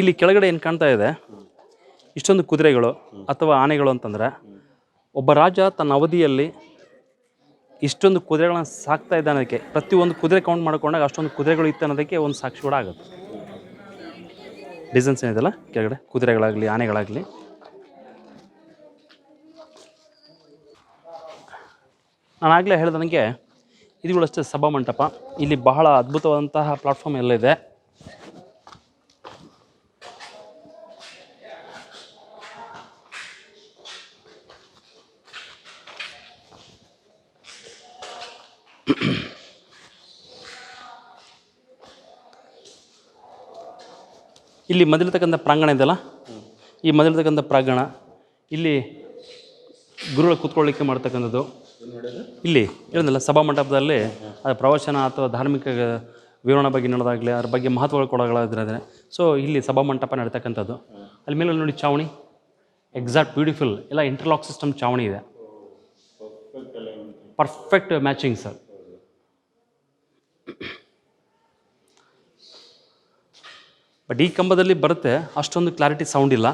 ಇಲ್ಲಿ ಕೆಳಗಡೆ ಏನು ಕಾಣ್ತಾ ಇದೆ, ಇಷ್ಟೊಂದು ಕುದುರೆಗಳು ಅಥವಾ ಆನೆಗಳು ಅಂತಂದರೆ, ಒಬ್ಬ ರಾಜ ತನ್ನ ಅವಧಿಯಲ್ಲಿ ಇಷ್ಟೊಂದು ಕುದುರೆಗಳನ್ನ ಸಾಕ್ತಾ ಇದ್ದ ಅನ್ನೋದಕ್ಕೆ, ಪ್ರತಿಯೊಂದು ಕುದುರೆ ಕೌಂಟ್ ಮಾಡ್ಕೊಂಡಾಗ ಅಷ್ಟೊಂದು ಕುದುರೆಗಳು ಇತ್ತು ಅನ್ನೋದಕ್ಕೆ ಒಂದು ಸಾಕ್ಷಿ ಕೂಡ ಆಗುತ್ತೆ. ಡಿಸೈನ್ಸ್ ಏನಿದೆಲ್ಲ ಕೆಳಗಡೆ, ಕುದುರೆಗಳಾಗಲಿ ಆನೆಗಳಾಗಲಿ. ನಾನು ಆಗಲೇ ಹೇಳಿದಂಗೆ ಇದುಗಳಷ್ಟೇ ಸಭಾ ಮಂಟಪ. ಇಲ್ಲಿ ಬಹಳ ಅದ್ಭುತವಾದಂತಹ ಪ್ಲಾಟ್ಫಾರ್ಮ್ ಎಲ್ಲ ಇದೆ. ಇಲ್ಲಿ ಮೊದಲಿರ್ತಕ್ಕಂಥ ಪ್ರಾಂಗಣ ಇದೆಯಲ್ಲ, ಈ ಮೊದಲಿರ್ತಕ್ಕಂಥ ಪ್ರಾಂಗಣ, ಇಲ್ಲಿ ಗುರುಗಳು ಕೂತ್ಕೊಳ್ಳಿಕ್ಕೆ ಮಾಡ್ತಕ್ಕಂಥದ್ದು. ಇಲ್ಲಿ ಹೇಳಿದ್ನಲ್ಲ ಸಭಾ ಮಂಟಪದಲ್ಲಿ ಅದು ಪ್ರವಚನ ಅಥವಾ ಧಾರ್ಮಿಕ ವಿವರಣೆ ಬಗ್ಗೆ ನೋಡೋದಾಗಲಿ, ಅದ್ರ ಬಗ್ಗೆ ಮಹತ್ವಗಳು ಕೊಡೋದಾದ್ರೆ, ಸೊ ಇಲ್ಲಿ ಸಭಾ ಮಂಟಪ ನಡೀತಕ್ಕಂಥದ್ದು. ಅಲ್ಲಿ ಮೇಲೆ ನೋಡಿ ಚಾವಣಿ, ಎಕ್ಸಾಕ್ಟ್ ಬ್ಯೂಟಿಫುಲ್, ಎಲ್ಲ ಇಂಟರ್ಲಾಕ್ ಸಿಸ್ಟಮ್ ಚಾವಣಿ ಇದೆ, ಪರ್ಫೆಕ್ಟ್ ಮ್ಯಾಚಿಂಗ್ ಸರ್. ಬಟ್ ಈ ಕಂಬದಲ್ಲಿ ಬರುತ್ತೆ, ಅಷ್ಟೊಂದು ಕ್ಲಾರಿಟಿ ಸೌಂಡ್ ಇಲ್ಲ.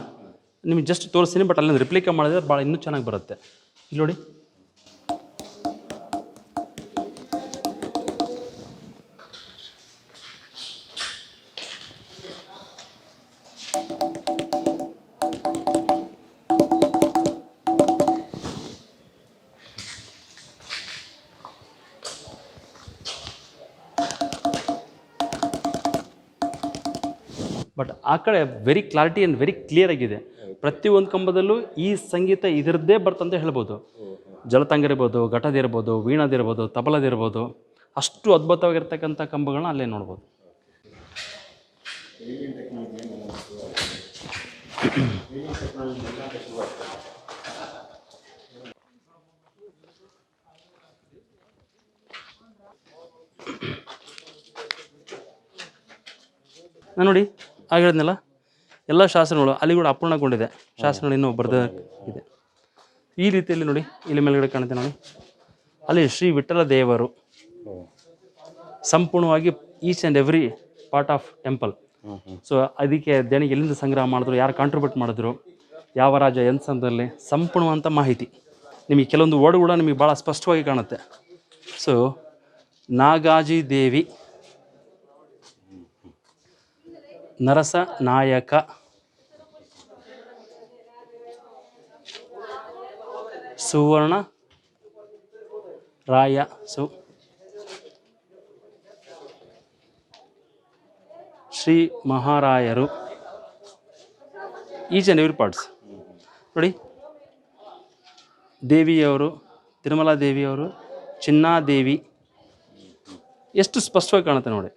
ನಿಮಗೆ ಜಸ್ಟ್ ತೋರಿಸ್ತೀನಿ, ಬಟ್ ಅಲ್ಲಿಂದ ರಿಪ್ಲಿಕಾ ಮಾಡಿದ್ರೆ ಭಾಳ ಇನ್ನೂ ಚೆನ್ನಾಗಿ ಬರುತ್ತೆ. ಇಲ್ಲಿ ನೋಡಿ, ಬಟ್ ಆ ಕಡೆ very clarity and very clear ಆಗಿದೆ. ಪ್ರತಿಯೊಂದು ಕಂಬದಲ್ಲೂ ಈ ಸಂಗೀತ ಇದರದ್ದೇ ಬರ್ತಂತ ಹೇಳ್ಬೋದು. ಜಲತಂಗಿರ್ಬೋದು, ಘಟದಿರ್ಬೋದು, ವೀಣದಿರ್ಬೋದು, ತಬಲದಿರ್ಬೋದು, ಅಷ್ಟು ಅದ್ಭುತವಾಗಿರ್ತಕ್ಕಂಥ ಕಂಬಗಳನ್ನ ಅಲ್ಲೇ ನೋಡ್ಬೋದು. ನಾನು ನೋಡಿ ಆಗ ಹೇಳಿದ್ನಲ್ಲ, ಎಲ್ಲ ಶಾಸನಗಳು ಅಲ್ಲಿ ಕೂಡ ಅಪೂರ್ಣಗೊಂಡಿದೆ, ಶಾಸನಗಳು ಇನ್ನೂ ಬರೆದ ಇದೆ. ಈ ರೀತಿಯಲ್ಲಿ ನೋಡಿ, ಇಲ್ಲಿ ಮೇಲ್ಗಡೆ ಕಾಣುತ್ತೆ ನೋಡಿ, ಅಲ್ಲಿ ಶ್ರೀ ವಿಠ್ಠಲ ದೇವರು ಸಂಪೂರ್ಣವಾಗಿ each and every part of temple. So ಅದಕ್ಕೆ ದೇಣಿಗೆ ಎಲ್ಲಿಂದ ಸಂಗ್ರಹ ಮಾಡಿದ್ರು, ಯಾರು ಕಾಂಟ್ರಿಬ್ಯೂಟ್ ಮಾಡಿದ್ರು, ಯಾವ ರಾಜ ಎಂಥ ಸಂದರ್ಭದಲ್ಲಿ, ಸಂಪೂರ್ಣವಂಥ ಮಾಹಿತಿ. ನಿಮಗೆ ಕೆಲವೊಂದು ವರ್ಡ್ ಕೂಡ ನಿಮಗೆ ಭಾಳ ಸ್ಪಷ್ಟವಾಗಿ ಕಾಣುತ್ತೆ. ಸೊ ನಾಗಾಜಿ ದೇವಿ, ನರಸ ನಾಯಕ, ಸುವರ್ಣ ರಾಯ ಶ್ರೀ ಮಹಾರಾಯರು, ಈಚ್ ಆ್ಯಂಡ್ ಎವ್ರಿ ಪಾರ್ಟ್ಸ್ ನೋಡಿ. ದೇವಿಯವರು, ತಿರುಮಲಾ ದೇವಿಯವರು, ಚಿನ್ನಾದೇವಿ, ಎಷ್ಟು ಸ್ಪಷ್ಟವಾಗಿ ಕಾಣುತ್ತೆ ನೋಡಿ.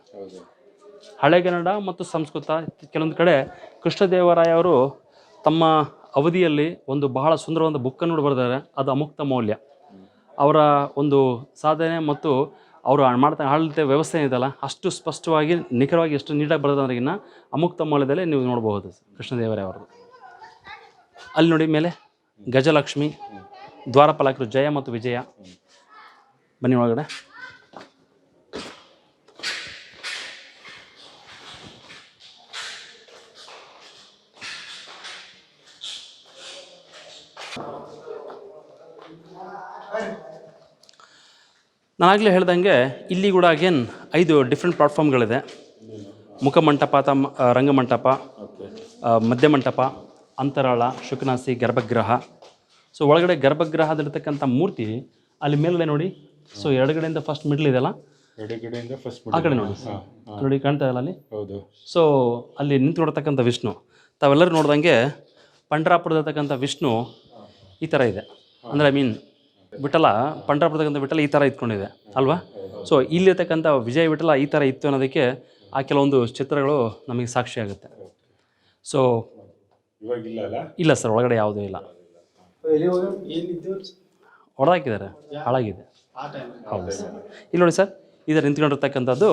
ಹಳೆಗನ್ನಡ ಮತ್ತು ಸಂಸ್ಕೃತ, ಕೆಲವೊಂದು ಕಡೆ ಕೃಷ್ಣದೇವರಾಯ ಅವರು ತಮ್ಮ ಅವಧಿಯಲ್ಲಿ ಒಂದು ಬಹಳ ಸುಂದರವಾದ ಬುಕ್ಕನ್ನು ಬರೆದಿದ್ದಾರೆ. ಅದು ಅಮುಕ್ತ ಮೌಲ್ಯ. ಅವರ ಒಂದು ಸಾಧನೆ ಮತ್ತು ಅವರು ಆಡಳಿತ ವ್ಯವಸ್ಥೆ ಇದೆಯಲ್ಲ, ಅಷ್ಟು ಸ್ಪಷ್ಟವಾಗಿ ನಿಖರವಾಗಿ ಎಷ್ಟು ನೀಟಾಗಿ ಬರೆದವ್ರಿಗಿನ್ನ ಅಮುಕ್ತ ಮೌಲ್ಯದಲ್ಲಿ ನೀವು ನೋಡ್ಬೋದು ಕೃಷ್ಣದೇವರಾಯ ಅವರದ್ದು. ಅಲ್ಲಿ ನೋಡಿ ಮೇಲೆ ಗಜಲಕ್ಷ್ಮಿ, ದ್ವಾರಪಾಲಕರು ಜಯ ಮತ್ತು ವಿಜಯ. ಬನ್ನಿ ಒಳಗಡೆ. ನಾನಾಗಲೇ ಹೇಳ್ದಂಗೆ ಇಲ್ಲಿ ಕೂಡ ಅಗೇನ್ 5 ಡಿಫ್ರೆಂಟ್ ಪ್ಲಾಟ್ಫಾರ್ಮ್ಗಳಿದೆ. ಮುಖಮಂಟಪ, ರಂಗಮಂಟಪ, ಮಧ್ಯಮಂಟಪ, ಅಂತರಾಳ, ಶುಕನಾಸಿ, ಗರ್ಭಗೃಹ. ಸೊ ಒಳಗಡೆ ಗರ್ಭಗೃಹದಲ್ಲಿರ್ತಕ್ಕಂಥ ಮೂರ್ತಿ ಅಲ್ಲಿ ಮೇಲ್ಗಡೆ ನೋಡಿ. ಸೊ ಎಡಗಡೆಯಿಂದ ಫಸ್ಟ್ ಮಿಡ್ಲ್ ಇದೆಯಲ್ಲ, ಆ ಕಡೆ ನೋಡಿ, ನೋಡಿ ಕಾಣ್ತಾ ಇಲ್ಲ ಅಲ್ಲಿ. ಹೌದು. ಸೊ ಅಲ್ಲಿ ನಿಂತ್ಕೊಡ್ತಕ್ಕಂಥ ವಿಷ್ಣು, ತಾವೆಲ್ಲರೂ ನೋಡ್ದಂಗೆ ಪಂಡ್ರಾಪುರದತಕ್ಕಂಥ ವಿಷ್ಣು ಈ ಥರ ಇದೆ. ಅಂದರೆ ಐ ಮೀನ್ ವಿಠಲ, ಪಂಡ್ರಾಪುರದಕ್ಕಂಥ ವಿಠಲ ಈ ಥರ ಇತ್ಕೊಂಡಿದೆ ಅಲ್ವಾ. ಸೊ ಇಲ್ಲಿರ್ತಕ್ಕಂಥ ವಿಜಯ ವಿಠಲ ಈ ಥರ ಇತ್ತು ಅನ್ನೋದಕ್ಕೆ ಆ ಕೆಲವೊಂದು ಚಿತ್ರಗಳು ನಮಗೆ ಸಾಕ್ಷಿ ಆಗುತ್ತೆ. ಸೊ ಇಲ್ಲ ಸರ್, ಒಳಗಡೆ ಯಾವುದೂ ಇಲ್ಲ, ಹೊಡೆದಾಕಿದ್ದಾರೆ, ಹಾಳಾಗಿದೆ. ಹೌದು ಸರ್. ಇಲ್ಲಿ ನೋಡಿ ಸರ್, ಇದರ ನಿಂತ್ಕೊಂಡಿರ್ತಕ್ಕಂಥದ್ದು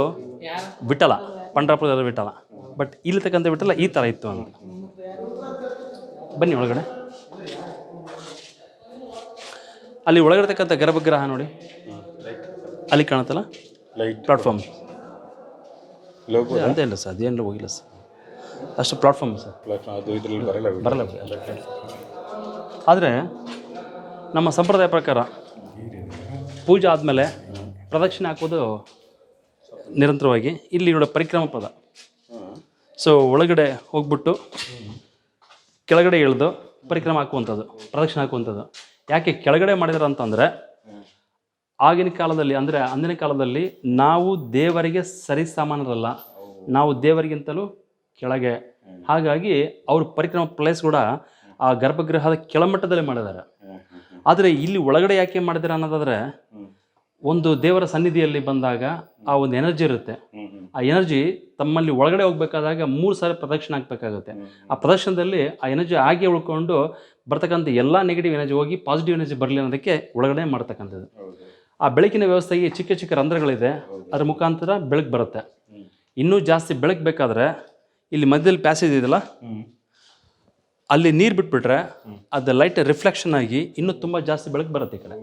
ವಿಠಲ, ಪಂಡ್ರಾಪುರದ ವಿಠಲ. ಬಟ್ ಇಲ್ಲಿರ್ತಕ್ಕಂಥ ವಿಠಲ ಈ ಥರ ಇತ್ತು ಅಂತ. ಬನ್ನಿ ಒಳಗಡೆ. ಅಲ್ಲಿ ಒಳಗಿರ್ತಕ್ಕಂಥ ಗರ್ಭಗೃಹ ನೋಡಿ, ಅಲ್ಲಿ ಕಾಣುತ್ತಲ್ಲ ಪ್ಲಾಟ್ಫಾರ್ಮ್ ಅಂತ. ಇಲ್ಲ ಸರ್, ಅದೇನು ಹೋಗಿಲ್ಲ ಸರ್, ಅಷ್ಟು ಪ್ಲಾಟ್ಫಾರ್ಮ್ ಸರ್, ಬರಲ್ಲ. ಆದರೆ ನಮ್ಮ ಸಂಪ್ರದಾಯ ಪ್ರಕಾರ ಪೂಜೆ ಆದಮೇಲೆ ಪ್ರದಕ್ಷಿಣೆ ಹಾಕೋದು ನಿರಂತರವಾಗಿ. ಇಲ್ಲಿ ನೋಡಿ ಪರಿಕ್ರಮ ಪದ. ಸೊ ಒಳಗಡೆ ಹೋಗ್ಬಿಟ್ಟು ಕೆಳಗಡೆ ಇಳಿದು ಪರಿಕ್ರಮ ಹಾಕುವಂಥದ್ದು, ಪ್ರದಕ್ಷಿಣೆ ಹಾಕುವಂಥದ್ದು. ಯಾಕೆ ಕೆಳಗಡೆ ಮಾಡಿದಾರೆ ಅಂತಂದರೆ, ಆಗಿನ ಕಾಲದಲ್ಲಿ ಅಂದರೆ ಅಂದಿನ ಕಾಲದಲ್ಲಿ ನಾವು ದೇವರಿಗೆ ಸರಿಸಮಾನರಲ್ಲ, ನಾವು ದೇವರಿಗಿಂತಲೂ ಕೆಳಗೆ. ಹಾಗಾಗಿ ಅವ್ರ ಪರಿಕ್ರಮ ಪ್ಲೇಸ್ ಕೂಡ ಆ ಗರ್ಭಗೃಹದ ಕೆಳಮಟ್ಟದಲ್ಲಿ ಮಾಡಿದ್ದಾರೆ. ಆದರೆ ಇಲ್ಲಿ ಒಳಗಡೆ ಯಾಕೆ ಮಾಡಿದ್ದಾರೆ ಅನ್ನೋದಾದರೆ, ಒಂದು ದೇವರ ಸನ್ನಿಧಿಯಲ್ಲಿ ಬಂದಾಗ ಆ ಒಂದು ಎನರ್ಜಿ ಇರುತ್ತೆ. ಆ ಎನರ್ಜಿ ತಮ್ಮಲ್ಲಿ ಒಳಗಡೆ ಹೋಗ್ಬೇಕಾದಾಗ 3 ಸಾರಿ ಪ್ರದಕ್ಷಿಣೆ ಹಾಕಬೇಕಾಗುತ್ತೆ. ಆ ಪ್ರದಕ್ಷಿಣದಲ್ಲಿ ಆ ಎನರ್ಜಿ ಹಾಗೆ ಉಳ್ಕೊಂಡು ಬರ್ತಕ್ಕಂಥ ಎಲ್ಲ ನೆಗೆಟಿವ್ ಎನರ್ಜಿ ಹೋಗಿ ಪಾಸಿಟಿವ್ ಎನರ್ಜಿ ಬರಲಿ ಅನ್ನೋದಕ್ಕೆ ಒಳಗಡೆ ಮಾಡ್ತಕ್ಕಂಥದ್ದು. ಆ ಬೆಳಕಿನ ವ್ಯವಸ್ಥೆಗೆ ಚಿಕ್ಕ ಚಿಕ್ಕ ರಂಧ್ರಗಳಿದೆ, ಅದ್ರ ಮುಖಾಂತರ ಬೆಳಕು ಬರುತ್ತೆ. ಇನ್ನೂ ಜಾಸ್ತಿ ಬೆಳಕು ಬೇಕಾದರೆ ಇಲ್ಲಿ ಮಧ್ಯದಲ್ಲಿ ಪ್ಯಾಸೇಜ್ ಇದೆಯಲ್ಲ, ಅಲ್ಲಿ ನೀರು ಬಿಟ್ಬಿಟ್ರೆ ಅದು ಲೈಟ್ ರಿಫ್ಲೆಕ್ಷನ್ ಆಗಿ ಇನ್ನೂ ತುಂಬ ಜಾಸ್ತಿ ಬೆಳಕು ಬರುತ್ತೆ ಈ ಕಡೆ.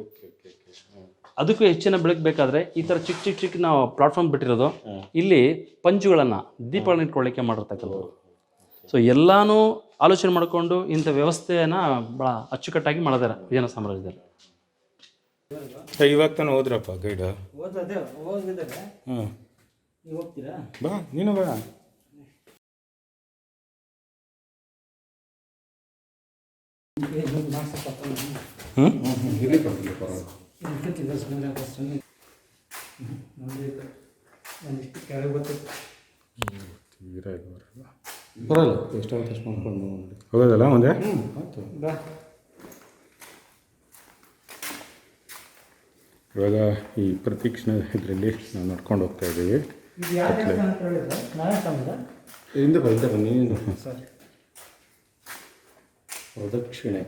ಅದಕ್ಕೂ ಹೆಚ್ಚಿನ ಬೆಳಕು ಬೇಕಾದರೆ ಈ ಥರ ಚಿಕ್ಕ ಚಿಕ್ಕ ಚಿಕ್ಕ ನಾವು ಪ್ಲಾಟ್ಫಾರ್ಮ್ ಬಿಟ್ಟಿರೋದು, ಇಲ್ಲಿ ಪಂಚುಗಳನ್ನು, ದೀಪಗಳನ್ನ ಇಟ್ಕೊಳ್ಳಿಕ್ಕೆ ಮಾಡಿರ್ತಕ್ಕಂಥದ್ದು. ಸೊ ಎಲ್ಲನೂ ಆಲೋಚನೆ ಮಾಡಿಕೊಂಡು ಇಂಥ ವ್ಯವಸ್ಥೆಯನ್ನು ಭಾಳ ಅಚ್ಚುಕಟ್ಟಾಗಿ ಮಾಡಿದ್ದಾರೆ ವಿಜಯನಗರ ಸಾಮ್ರಾಜ್ಯದಲ್ಲಿ. ಇವಾಗ ತಾನು ಹೋದ್ರಪ್ಪ ಗೈಡ್? ಹಾಂ, ಬಾ ನೀನು ಬಾ. ಬರಲ್ಲ, ಎಷ್ಟಾಗುತ್ತೆ ಅಷ್ಟು ಮಾಡ್ಕೊಂಡು ಹೋಗೋದಲ್ಲ ಮುಂದೆ. ಇವಾಗ ಈ ಪ್ರದಕ್ಷಿಣೆ ಇದರಲ್ಲಿ ನಾವು ನಡ್ಕೊಂಡು ಹೋಗ್ತಾ ಇದ್ದೀವಿ. ಹಿಂದೆ ಬನ್ನಿ. ಪ್ರದಕ್ಷಿಣೆ,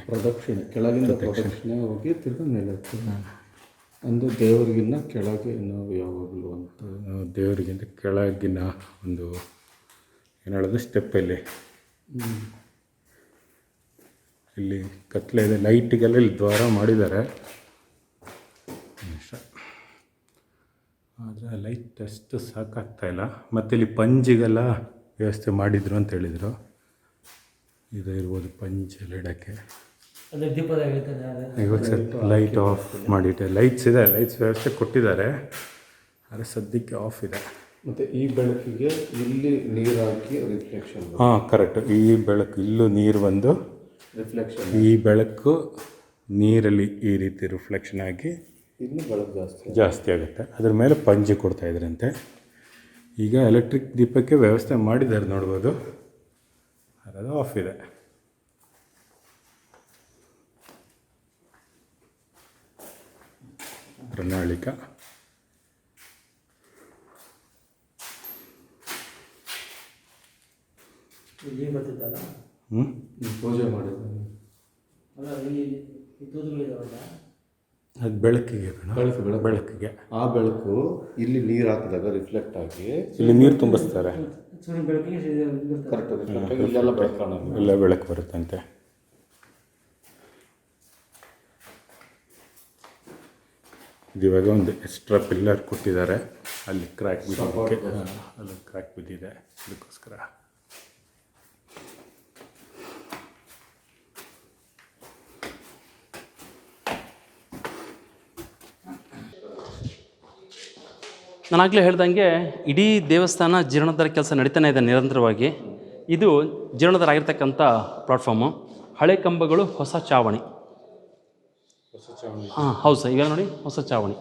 ಪ್ರದಕ್ಷಿಣೆ ಕೆಳಗಿಂದ ಪ್ರದಕ್ಷಿಣೆ ಹೋಗಿ ತಿರ್ಗಿ ಮೇಲೆ ಒಂದು ದೇವರಿಗಿನ್ನ ಕೆಳಗೆ ನಾವು ಯಾವಾಗಲೂ ಅಂತ, ದೇವರಿಗಿಂತ ಕೆಳಗಿನ ಒಂದು ಏನು ಹೇಳೋದು ಸ್ಟೆಪ್ಪಲ್ಲಿ ಇಲ್ಲಿ ಕತ್ಲೆ ಇದೆ, ಲೈಟಿಗೆಲ್ಲ ಇಲ್ಲಿ ದ್ವಾರ ಮಾಡಿದ್ದಾರೆ. ಆದರೆ ಲೈಟ್ ಅಷ್ಟು ಸಾಕಾಗ್ತಾಯಿಲ್ಲ. ಮತ್ತು ಇಲ್ಲಿ ಪಂಜಿಗೆಲ್ಲ ವ್ಯವಸ್ಥೆ ಮಾಡಿದರು ಅಂತ ಹೇಳಿದರು. ಇದು ಇರ್ಬೋದು ಪಂಚೆಲ್ಲ ಇಡೋಕ್ಕೆ. ಇವಾಗ ಲೈಟ್ ಆಫ್ ಮಾಡಿಟ್ಟೆ. ಲೈಟ್ಸ್ ಇದೆ, ಲೈಟ್ಸ್ ವ್ಯವಸ್ಥೆ ಕೊಟ್ಟಿದ್ದಾರೆ, ಆದರೆ ಸದ್ಯಕ್ಕೆ ಆಫ್ ಇದೆ. ಮತ್ತು ಈ ಬೆಳಕಿಗೆ ಇಲ್ಲಿ ನೀರು ಹಾಕಿ ರಿಫ್ಲೆಕ್ಷನ್. ಹಾಂ ಕರೆಕ್ಟ್. ಈ ಬೆಳಕು ಇಲ್ಲೂ ನೀರು ಬಂದು ರಿಫ್ಲೆಕ್ಷನ್, ಈ ಬೆಳಕು ನೀರಲ್ಲಿ ಈ ರೀತಿ ರಿಫ್ಲೆಕ್ಷನ್ ಆಗಿ ಇನ್ನು ಬೆಳಕು ಜಾಸ್ತಿ ಆಗುತ್ತೆ. ಅದ್ರ ಮೇಲೆ ಪಂಜಿ ಕೊಡ್ತಾಯಿದ್ರಂತೆ. ಈಗ ಎಲೆಕ್ಟ್ರಿಕ್ ದೀಪಕ್ಕೆ ವ್ಯವಸ್ಥೆ ಮಾಡಿದ್ದಾರೆ ನೋಡ್ಬೋದು. ಅದು ಆಫ್ ಇದೆ. ಪ್ರಣಾಳಿಕ ಪೂಜೆ ಮಾಡಿದ್ದು ಅದು ಬೆಳಕಿಗೆ ಬೆಳಕಿಗೆ ಆ ಬೆಳಕು ಇಲ್ಲಿ ನೀರು ಹಾಕಿದಾಗ ರಿಫ್ಲೆಕ್ಟ್ ಆಗಿ ಇಲ್ಲಿ ನೀರು ತುಂಬಿಸ್ತಾರೆ. ಕರೆಕ್ಟ್ ಇಲ್ಲೆಲ್ಲ ಬೆಳಕು ಕಾಣೋದು. ಎಲ್ಲ ಬೆಳಕು ಬರುತ್ತಂತೆ. ಇವಾಗ ಒಂದು ಎಕ್ಸ್ಟ್ರಾ ಪಿಲ್ಲರ್ ಕೊಟ್ಟಿದ್ದಾರೆ. ಅಲ್ಲಿ ಕ್ರ್ಯಾಕ್ ಬಿದ್ದೋಕ್ಕೆ ಅಲ್ಲಿ ಕ್ರ್ಯಾಕ್ ಬಿದ್ದಿದೆ, ಅದಕ್ಕೋಸ್ಕರ. ನಾನಾಗಲೇ ಹೇಳ್ದಂಗೆ ಇಡೀ ದೇವಸ್ಥಾನ ಜೀರ್ಣೋದ್ಧಾರ ಕೆಲಸ ನಡೀತಾನೆ ಇದೆ ನಿರಂತರವಾಗಿ. ಇದು ಜೀರ್ಣೋದ್ಧಾರ ಆಗಿರ್ತಕ್ಕಂಥ ಪ್ಲಾಟ್ಫಾರ್ಮು. ಹಳೆ ಕಂಬಗಳು, ಹೊಸ ಚಾವಣಿ. ಹಾಂ ಹೌದು ಸರ್, ಈಗ ನೋಡಿ ಹೊಸ ಚಾವಣಿ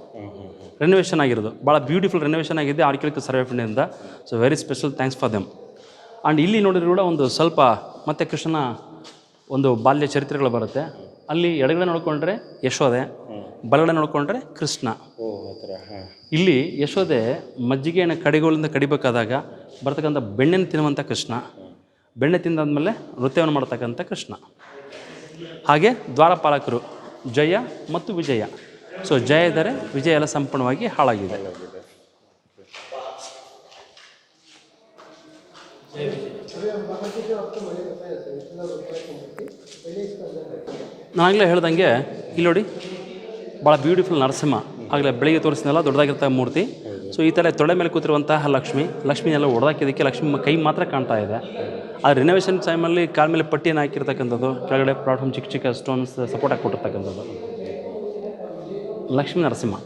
ರೆನೋವೇಷನ್ ಆಗಿರೋದು. ಭಾಳ ಬ್ಯೂಟಿಫುಲ್ ರೆನೋವೇಷನ್ ಆಗಿದೆ ಆರ್ಕಿಯಾಲಜಿಕಲ್ ಸರ್ವೆ ಆಫ್ ಇಂಡಿಯಾದಿಂದ. So very special thanks for them. And ಇಲ್ಲಿ ನೋಡಿದ್ರು ಕೂಡ ಒಂದು ಸ್ವಲ್ಪ ಮತ್ತೆ ಕೃಷ್ಣನ ಒಂದು ಬಾಲ್ಯ ಚರಿತ್ರೆಗಳು ಬರುತ್ತೆ. ಅಲ್ಲಿ ಎಡಗಡೆ ನೋಡಿಕೊಂಡ್ರೆ ಯಶೋದೆ, ಬಲಗಡೆ ನೋಡಿಕೊಂಡ್ರೆ ಕೃಷ್ಣ. ಇಲ್ಲಿ ಯಶೋದೆ ಮಜ್ಜಿಗೆಯನ್ನು ಕಡೆಗಳಿಂದ ಕಡಿಬೇಕಾದಾಗ ಬರ್ತಕ್ಕಂಥ ಬೆಣ್ಣೆನ ತಿನ್ನುವಂಥ ಕೃಷ್ಣ, ಬೆಣ್ಣೆ ತಿಂದಾದ್ಮೇಲೆ ನೃತ್ಯವನ್ನು ಮಾಡ್ತಕ್ಕಂಥ ಕೃಷ್ಣ. ಹಾಗೆ ದ್ವಾರಪಾಲಕರು ಜಯ ಮತ್ತು ವಿಜಯ. ಸೊ ಜಯ ಇದ್ದರೆ ವಿಜಯ ಎಲ್ಲ ಸಂಪೂರ್ಣವಾಗಿ ಹಾಳಾಗಿದೆ. ನಾನಾಗಲೇ ಹೇಳ್ದಂಗೆ ಇಲ್ಲಿ ನೋಡಿ ಭಾಳ ಬ್ಯೂಟಿಫುಲ್ ನರಸಿಂಹ. ಆಗಲೇ ಬೆಳಿಗ್ಗೆ ತೋರಿಸಿದ್ನಲ್ಲ ದೊಡ್ಡದಾಗಿರ್ತ ಮೂರ್ತಿ. ಸೊ ಈ ಥರ ತೊಡೆ ಮೇಲೆ ಕೂತಿರುವಂತಹ ಲಕ್ಷ್ಮಿನೆಲ್ಲ ಹೊಡೆದಾಕಿದ್ದಕ್ಕೆ ಲಕ್ಷ್ಮಿ ಕೈ ಮಾತ್ರ ಕಾಣ್ತಾ ಇದೆ. ಆ ರಿನೋವೇಷನ್ ಟೈಮಲ್ಲಿ ಕಾಲ ಮೇಲೆ ಪಟ್ಟಿಯನ್ನು ಹಾಕಿರ್ತಕ್ಕಂಥದ್ದು, ಕೆಳಗಡೆ ಪ್ಲಾಟ್ಫಾರ್ಮ್ ಚಿಕ್ಕ ಚಿಕ್ಕ ಸ್ಟೋನ್ಸ್ ಸಪೋರ್ಟ್ ಹಾಕಿ ಕೊಟ್ಟಿರ್ತಕ್ಕಂಥದ್ದು ಲಕ್ಷ್ಮೀ ನರಸಿಂಹ.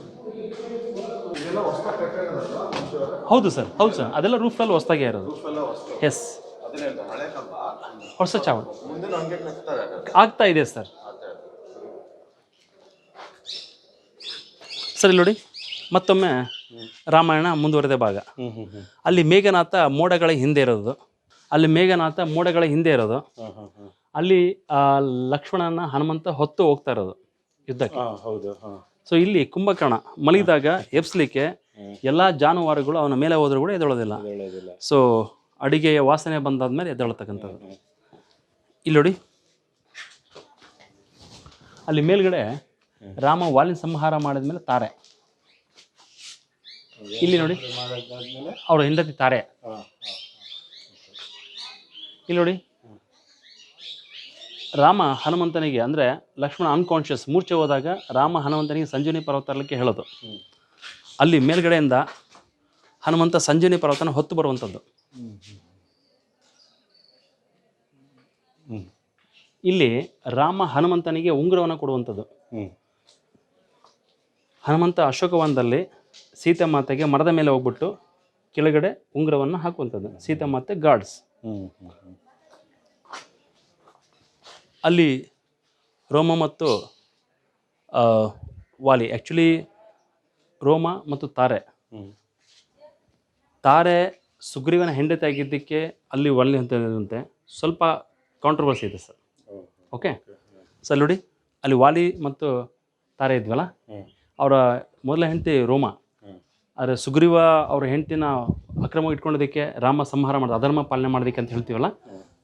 ಹೌದು ಸರ್, ಹೌದು ಸರ್, ಅದೆಲ್ಲ ರೂಫಲ್ಲಿ ಹೊಸದಾಗೇ ಇರೋದು. ಎಸ್, ಹೊಸ ಚಾವಣಿ ಆಗ್ತಾ ಇದೆ ಸರ್. ಸರಿ ನೋಡಿ, ಮತ್ತೊಮ್ಮೆ ರಾಮಾಯಣ ಮುಂದುವರೆದ ಭಾಗ. ಅಲ್ಲಿ ಮೇಘನಾಥ ಮೋಡಗಳ ಹಿಂದೆ ಇರೋದು. ಅಲ್ಲಿ ಲಕ್ಷ್ಮಣನ ಹನುಮಂತ ಹೊತ್ತು ಹೋಗ್ತಾ ಇರೋದು ಯುದ್ಧಕ್ಕೆ. ಸೊ ಇಲ್ಲಿ ಕುಂಭಕರ್ಣ ಮಲಗಿದಾಗ ಎಬ್ಸ್ಲಿಕ್ಕೆ ಎಲ್ಲ ಜಾನುವಾರುಗಳು ಅವನ ಮೇಲೆ ಹೋದ್ರೂ ಕೂಡ ಎದ್ದೇಳೋದಿಲ್ಲ. ಸೊ ಅಡಿಗೆಯ ವಾಸನೆ ಬಂದಾದ್ಮೇಲೆ ಎದ್ದೇಳತಕ್ಕಂಥದ್ದು. ಇಲ್ಲಿ ನೋಡಿ, ಅಲ್ಲಿ ಮೇಲ್ಗಡೆ ರಾಮ ವಾಲಿನ ಸಂಹಾರ ಮಾಡಿದ್ಮೇಲೆ ತಾರೆ. ಇಲ್ಲಿ ನೋಡಿ ಅವರ ಹೆಂಡತಿ ತಾರೆ. ಇಲ್ಲಿ ನೋಡಿ ರಾಮ ಹನುಮಂತನಿಗೆ, ಅಂದರೆ ಲಕ್ಷ್ಮಣ ಅನ್ಕಾನ್ಷಿಯಸ್ ಮೂರ್ಛೆ ಹೋದಾಗ ರಾಮ ಹನುಮಂತನಿಗೆ ಸಂಜೀವನಿ ಪರ್ವತ ತರಲಿಕ್ಕೆ ಹೇಳೋದು. ಅಲ್ಲಿ ಮೇಲ್ಗಡೆಯಿಂದ ಹನುಮಂತ ಸಂಜೀವನಿ ಪರ್ವತನ ಹೊತ್ತು ಬರುವಂಥದ್ದು. ಇಲ್ಲಿ ರಾಮ ಹನುಮಂತನಿಗೆ ಉಂಗುರವನ್ನು ಕೊಡುವಂಥದ್ದು. ಹನುಮಂತ ಅಶೋಕವನದಲ್ಲಿ ಸೀತಾಮಾತೆಗೆ ಮರದ ಮೇಲೆ ಹೋಗ್ಬಿಟ್ಟು ಕೆಳಗಡೆ ಉಂಗುರವನ್ನು ಹಾಕುವಂಥದ್ದು. ಸೀತಾಮಾತೆ ಗಾಡ್ಸ್. ಅಲ್ಲಿ ರೋಮ ಮತ್ತು ವಾಲಿ, ಆ್ಯಕ್ಚುಲಿ ರೋಮ ಮತ್ತು ತಾರೆ ಸುಗ್ರೀವನ ಹೆಂಡತಿ ಆಗಿದ್ದಕ್ಕೆ ಅಲ್ಲಿ ವಾಲಿ ಅಂತಂತೆ ಸ್ವಲ್ಪ ಕಾಂಟ್ರವರ್ಸಿ ಇದೆ ಸರ್. ಓಕೆ ಸರ್, ನೋಡಿ ಅಲ್ಲಿ ವಾಲಿ ಮತ್ತು ತಾರೆ ಇದ್ವಲ್ಲ, ಅವರ ಮೊದಲ ಹೆಂಡತಿ ರೋಮ. ಆದರೆ ಸುಗ್ರೀವ ಅವರ ಹೆಂಡತಿನ ಅಕ್ರಮವಾಗಿ ಇಟ್ಕೊಳ್ಳೋದಕ್ಕೆ ರಾಮ ಸಂಹಾರ ಮಾಡೋದು, ಅಧರ್ಮ ಪಾಲನೆ ಮಾಡೋದಕ್ಕೆ ಅಂತ ಹೇಳ್ತೀವಲ್ಲ.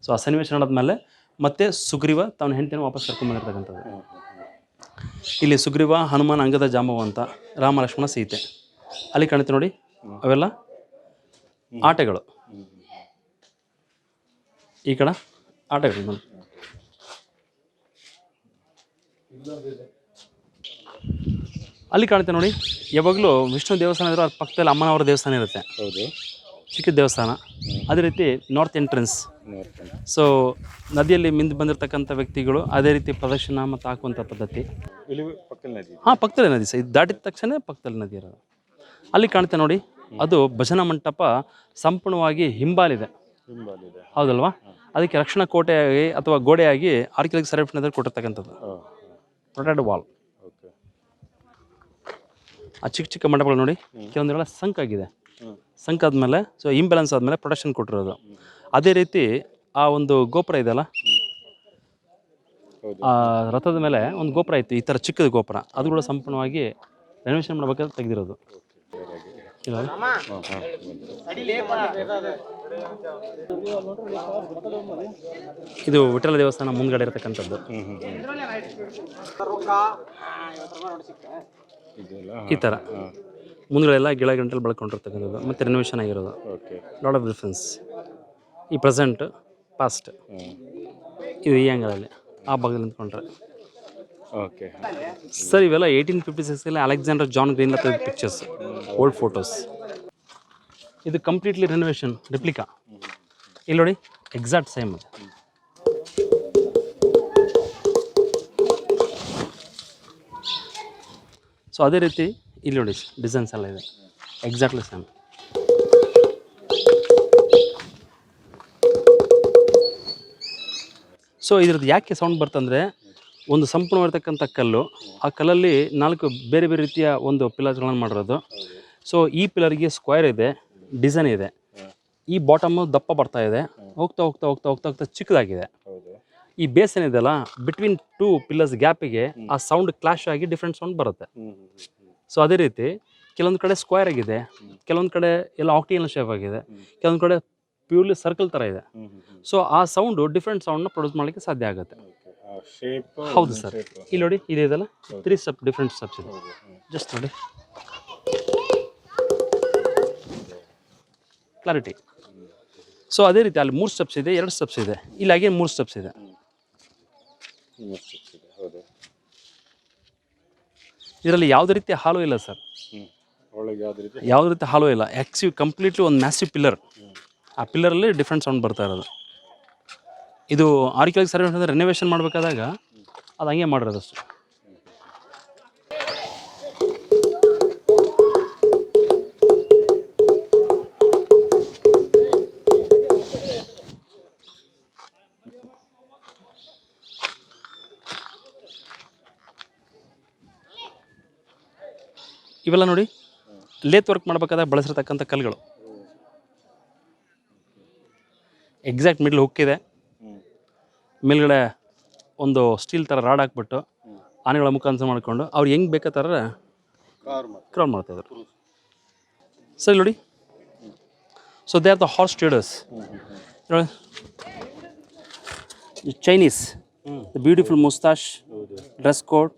ಸೊ ಆ ಸನ್ನಿವೇಶ ನಡೆದ್ಮೇಲೆ ಮತ್ತೆ ಸುಗ್ರೀವ ತನ್ನ ಹೆಂಡತಿನ ವಾಪಸ್ ಕರ್ಕೊಂಡ್ಬಂದಿರ್ತಕ್ಕಂಥದ್ದು. ಇಲ್ಲಿ ಸುಗ್ರೀವ, ಹನುಮಾನ್, ಅಂಗದ, ಜಾಂಬವಂತ, ರಾಮ, ಲಕ್ಷ್ಮಣ, ಸೀತೆ. ಅಲ್ಲಿ ಕಾಣುತ್ತೆ ನೋಡಿ, ಅವೆಲ್ಲ ಆಟಗಳು. ಈ ಕಡೆ ಆಟಗಳು ನೋಡಿ. ಅಲ್ಲಿ ಕಾಣುತ್ತೆ ನೋಡಿ, ಯಾವಾಗಲೂ ವಿಷ್ಣು ದೇವಸ್ಥಾನ ಇದ್ರೆ ಅದ್ರ ಪಕ್ಕದಲ್ಲಿ ಅಮ್ಮನವರ ದೇವಸ್ಥಾನ ಇರುತ್ತೆ. ಹೌದು, ಚಿಕ್ಕ ದೇವಸ್ಥಾನ. ಅದೇ ರೀತಿ ನಾರ್ತ್ ಎಂಟ್ರೆನ್ಸ್. ಸೊ ನದಿಯಲ್ಲಿ ಮಿಂದು ಬಂದಿರತಕ್ಕಂಥ ವ್ಯಕ್ತಿಗಳು ಅದೇ ರೀತಿ ಪ್ರದಕ್ಷಿಣ ಮತ್ತು ಹಾಕುವಂಥ ಪದ್ಧತಿ. ಹಾಂ, ಪಕ್ಕದಲ್ಲಿ ನದಿ ಸರ್. ಇದು ದಾಟಿದ ತಕ್ಷಣ ಪಕ್ಕದಲ್ಲಿ ನದಿ ಇರೋದು. ಅಲ್ಲಿ ಕಾಣುತ್ತೆ ನೋಡಿ, ಅದು ಭಜನಾ ಮಂಟಪ ಸಂಪೂರ್ಣವಾಗಿ ಹಿಂಬಾಲಿದೆ. ಹೌದಲ್ವಾ? ಅದಕ್ಕೆ ರಕ್ಷಣಾ ಕೋಟೆಯಾಗಿ ಅಥವಾ ಗೋಡೆಯಾಗಿ ಆರ್ಕಿಯಾಲಜಿಕಲ್ ಸರ್ವೆ ಆಫ್ ಇಂಡಿಯಾದಲ್ಲಿ ಕೊಟ್ಟಿರ್ತಕ್ಕಂಥದ್ದು ಪ್ರೊಟೆಕ್ಟೆಡ್ ವಾಲ್. ಆ ಚಿಕ್ಕ ಚಿಕ್ಕ ಮಂಟಪಗಳು ನೋಡಿ, ಕೆಲವೊಂದೆಲ್ಲ ಸಂಕ್ ಆಗಿದೆ. ಸಂಕ್ ಆದಮೇಲೆ ಸೊ ಇಂಬ್ಯಾಲೆನ್ಸ್ ಆದಮೇಲೆ ಪ್ರೊಟೆಕ್ಷನ್ ಕೊಟ್ಟಿರೋದು. ಅದೇ ರೀತಿ ಆ ಒಂದು ಗೋಪುರ ಇದೆಯಲ್ಲ, ಆ ರಥದ ಮೇಲೆ ಒಂದು ಗೋಪುರ ಇತ್ತು, ಈ ಥರ ಚಿಕ್ಕದ ಗೋಪುರ, ಅದು ಕೂಡ ಸಂಪೂರ್ಣವಾಗಿ ರೆನೋವೇಷನ್ ಮಾಡ್ಬೇಕಾದ್ರೆ ತೆಗೆದಿರೋದು. ಇದು ವಿಠ್ಠಲ ದೇವಸ್ಥಾನ ಮುಂದ್ಗಡೆ ಇರತಕ್ಕಂಥದ್ದು. ಈ ಥರ ಮುಂದ್ಗಡೆ ಎಲ್ಲ ಗಿಡ ಗಂಟೆಲಿ ಬೆಳ್ಕೊಂಡಿರ್ತಕ್ಕಂಥದ್ದು, ಮತ್ತು ರೆನೋವೇಷನ್ ಆಗಿರೋದು. Lot of difference. ಈ ಪ್ರೆಸೆಂಟ್, ಪಾಸ್ಟ್, ಇದು ಈ ಆ್ಯಂಗಲಲ್ಲಿ ಆ ಭಾಗದಲ್ಲಿ ನಿಂತ್ಕೊಂಡ್ರೆ. ಓಕೆ ಸರ್, ಇವೆಲ್ಲ 1856 ಅಲೆಕ್ಸಾಂಡರ್ ಜಾನ್ ಗ್ರೀನ್ಲ ತೆಗೆದ ಪಿಕ್ಚರ್ಸ್, ಓಲ್ಡ್ ಫೋಟೋಸ್. ಇದು ಕಂಪ್ಲೀಟ್ಲಿ ರೆನೋವೇಷನ್ ರೆಪ್ಲಿಕಾ. ಇಲ್ಲಿ ನೋಡಿ, ಎಕ್ಸಾಕ್ಟ್ ಸೇಮ್ ಅದು. ಸೊ ಅದೇ ರೀತಿ ಇಲ್ಲಿ ನೋಡಿ, ಡಿಸೈನ್ಸ್ ಎಲ್ಲ ಇದೆ ಎಕ್ಸಾಕ್ಟ್ಲಿ ಸೇಮ್. ಸೊ ಇದ್ರದ್ದು ಯಾಕೆ ಸೌಂಡ್ ಬರ್ತಂದರೆ, ಒಂದು ಸಂಪೂರ್ಣವಾಗಿರ್ತಕ್ಕಂಥ ಕಲ್ಲು, ಆ ಕಲ್ಲಲ್ಲಿ 4 ಬೇರೆ ಬೇರೆ ರೀತಿಯ ಒಂದು ಪಿಲ್ಲರ್ಸ್ಗಳನ್ನು ಮಾಡಿರೋದು. ಸೊ ಈ ಪಿಲ್ಲರ್ಗೆ ಸ್ಕ್ವೇರ್ ಇದೆ, ಡಿಸೈನ್ ಇದೆ. ಈ ಬಾಟಮು ದಪ್ಪ ಬರ್ತಾ ಇದೆ, ಹೋಗ್ತಾ ಹೋಗ್ತಾ ಹೋಗ್ತಾ ಹೋಗ್ತಾ ಹೋಗ್ತಾ ಚಿಕ್ಕದಾಗಿದೆ. ಈ ಬೇಸ್ ಏನಿದೆಯಲ್ಲ, ಬಿಟ್ವೀನ್ 2 ಪಿಲ್ಲರ್ಸ್ ಗ್ಯಾಪಿಗೆ ಆ ಸೌಂಡ್ ಕ್ಲಾಶ್ ಆಗಿ ಡಿಫ್ರೆಂಟ್ ಸೌಂಡ್ ಬರುತ್ತೆ. ಸೊ ಅದೇ ರೀತಿ ಕೆಲವೊಂದು ಕಡೆ ಸ್ಕ್ವೇರ್ ಆಗಿದೆ, ಕೆಲವೊಂದು ಕಡೆ ಎಲ್ಲ ಆಕ್ಟಿಗಲ್ ಶೇಪ್ ಆಗಿದೆ, ಕೆಲವೊಂದು ಕಡೆ ಪ್ಯೂರ್ಲಿ ಸರ್ಕಲ್ ಥರ ಇದೆ. ಸೊ ಆ ಸೌಂಡು ಡಿಫ್ರೆಂಟ್ ಸೌಂಡ್ನ ಪ್ರೊಡ್ಯೂಸ್ ಮಾಡಲಿಕ್ಕೆ ಸಾಧ್ಯ ಆಗುತ್ತೆ. ಹೌದು ಸರ್, ಇಲ್ಲಿ ನೋಡಿ, ಇದೆಯಲ್ಲ 3 ಸ್ಟೆಪ್ ಡಿಫ್ರೆಂಟ್ ಸ್ಟೆಪ್ಸ್ ಇದೆ. ಜಸ್ಟ್ ನೋಡಿ, ಕ್ಲಾರಿಟಿ. ಸೊ ಅದೇ ರೀತಿ ಅಲ್ಲಿ 3 ಸ್ಟೆಪ್ಸ್ ಇದೆ, 2 ಸ್ಟೆಪ್ಸ್ ಇದೆ, ಇಲ್ಲಿ ಹಾಗೆ 3 ಸ್ಟೆಪ್ಸ್ ಇದೆ. ಇದರಲ್ಲಿ ಯಾವುದೇ ರೀತಿಯ ಹಾಲು ಇಲ್ಲ ಸರ್, ಯಾವುದೇ ರೀತಿ ಹಾಲು ಇಲ್ಲ. ಕಂಪ್ಲೀಟ್ಲಿ ಒಂದು ಮ್ಯಾಸಿವ್ ಪಿಲ್ಲರ್, ಆ ಪಿಲ್ಲರಲ್ಲಿ ಡಿಫ್ರೆಂಟ್ ಸೌಂಡ್ ಬರ್ತಾ ಇರೋದು. ಇದು ಆರ್ಕಿಯಾಲಜಿ ಸರ್ವೆ ಅಂದರೆ ರೆನೋವೇಷನ್ ಮಾಡಬೇಕಾದಾಗ ಅದು ಹಂಗೆ ಮಾಡಿರೋದಷ್ಟು. ಇವೆಲ್ಲ ನೋಡಿ, ಲೇತ್ ವರ್ಕ್ ಮಾಡಬೇಕಾದಾಗ ಬಳಸಿರ್ತಕ್ಕಂಥ ಕಲ್ಲುಗಳು. ಎಕ್ಸಾಕ್ಟ್ ಮಿಡ್ಲ್ ಹುಕ್ಕಿದೆ, ಮೇಲ್ಗಡೆ ಒಂದು ಸ್ಟೀಲ್ ಥರ ರಾಡ್ ಹಾಕ್ಬಿಟ್ಟು ಆನೆಗಳ ಮುಖಾಂತರ ಮಾಡಿಕೊಂಡು ಅವ್ರು ಹೆಂಗೆ ಬೇಕಾ ಥರ ಕ್ರೌನ್ ಮಾಡ್ತಾಯಿದ್ರು. ಸರಿ ನೋಡಿ, so they are the horse traders. ನೋಡಿ, Chinese, the beautiful moustache, dress code,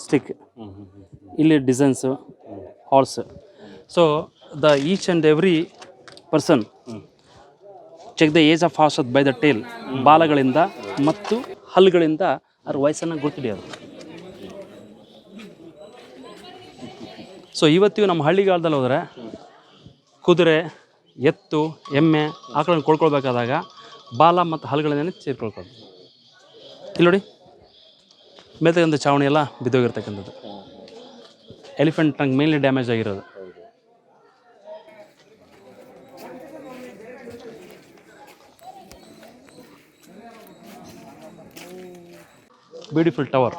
stick, ಇಲ್ಲಿ designs, horse. So the each and every person check the age of horse by the tail. ಬಾಲಗಳಿಂದ ಮತ್ತು ಹಲ್ಲುಗಳಿಂದ ಅವ್ರ ವಯಸ್ಸನ್ನು ಗುರ್ತಿಡಿಯೋದು. ಸೊ ಇವತ್ತಿಗೂ ನಮ್ಮ ಹಳ್ಳಿಗಾಲದಲ್ಲಿ ಹೋದರೆ ಕುದುರೆ, ಎತ್ತು, ಎಮ್ಮೆ, ಆಕಳನ್ನು ಕೊಳ್ಕೊಳ್ಬೇಕಾದಾಗ ಬಾಲ ಮತ್ತು ಹಲ್ಲುಗಳಿಂದನೇ ಸೇರ್ಕೊಳ್ಬೋದು. ಇಲ್ಲಿ ನೋಡಿ, ಮೇಲ್ತಕ್ಕಂಥ ಚಾವಣಿ ಎಲ್ಲ ಬಿದ್ದೋಗಿರ್ತಕ್ಕಂಥದ್ದು, ಎಲಿಫೆಂಟ್ ಟ್ರಂಕ್ ಮೇನ್ಲಿ ಡ್ಯಾಮೇಜ್ ಆಗಿರೋದು. Beautiful tower.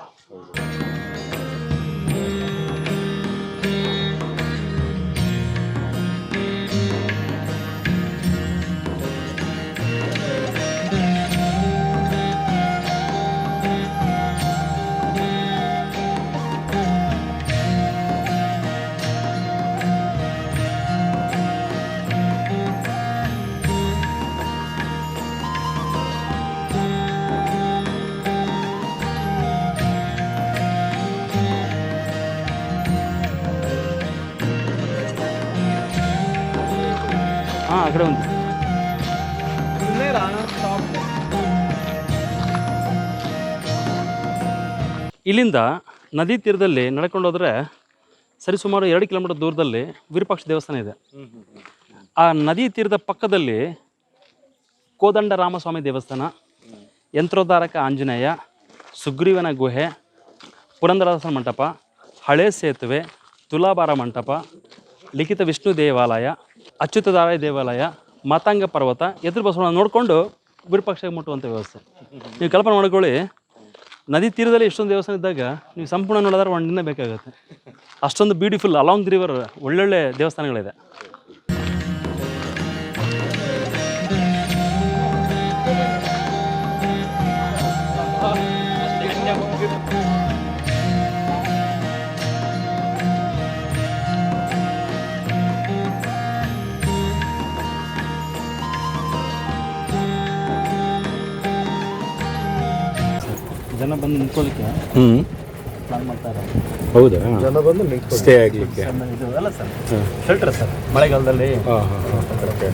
ಹಾಂ, ಆ ಕಡೆ ಒಂದು ಇಲ್ಲಿಂದ ನದಿ ತೀರದಲ್ಲಿ ನಡ್ಕೊಂಡು ಹೋದರೆ ಸರಿಸುಮಾರು 2 ಕಿಲೋಮೀಟರ್ ದೂರದಲ್ಲಿ ವಿರೂಪಾಕ್ಷ ದೇವಸ್ಥಾನ ಇದೆ. ಆ ನದಿ ತೀರದ ಪಕ್ಕದಲ್ಲಿ ಕೋದಂಡ ರಾಮಸ್ವಾಮಿ ದೇವಸ್ಥಾನ, ಯಂತ್ರೋದ್ಧಾರಕ ಆಂಜನೇಯ, ಸುಗ್ರೀವನ ಗುಹೆ, ಪುರಂದರದಾಸನ ಮಂಟಪ, ಹಳೆ ಸೇತುವೆ, ತುಲಾಭಾರ ಮಂಟಪ, ಲಿಖಿತ ವಿಷ್ಣು ದೇವಾಲಯ, ಅಚ್ಯುತದಾಯ ದೇವಾಲಯ, ಮಾತಾಂಗ ಪರ್ವತ, ಎದುರು ಬಸವಣ್ಣ ನೋಡಿಕೊಂಡು ವಿರೂಪಾಕ್ಷಕ್ಕೆ ಮುಟ್ಟುವಂಥ ವ್ಯವಸ್ಥೆ. ನೀವು ಕಲ್ಪನೆ ಮಾಡ್ಕೊಳ್ಳಿ, ನದಿ ತೀರದಲ್ಲಿ ಎಷ್ಟೊಂದು ದೇವಸ್ಥಾನ ಇದ್ದಾಗ ನೀವು ಸಂಪೂರ್ಣ ನೋಡಿದ್ರೆ 1 ದಿನ ಬೇಕಾಗುತ್ತೆ. ಅಷ್ಟೊಂದು ಬ್ಯೂಟಿಫುಲ್ ಅಲಾಂಗ್ ದಿ ರಿವರ್ ಒಳ್ಳೊಳ್ಳೆ ದೇವಸ್ಥಾನಗಳಿದೆ. ಜನ ಬಂದು ನಿಂತ್ಕೊಳ್ಳಿಕ್ಕೆ ಪ್ಲಾನ್ ಮಾಡ್ತಾರೆ. ಹೌದಾ? ಜನ ಬಂದು ನಿಂತ್ಕೊಂಡು ಸ್ಟೇ ಆಗಲಿಕ್ಕೆ. ಇದು ಅಲ್ಲ ಸರ್, ಶೆಲ್ಟರ್ ಸರ್, ಮಳೆಗಾಲದಲ್ಲಿ ಓಕೆ.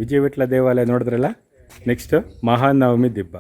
ವಿಜಯ ವಿಠಲ ದೇವಾಲಯ ನೋಡಿದ್ರಲ್ಲ. ನೆಕ್ಸ್ಟ್ ಮಹಾನವಮಿ ದಿಬ್ಬ.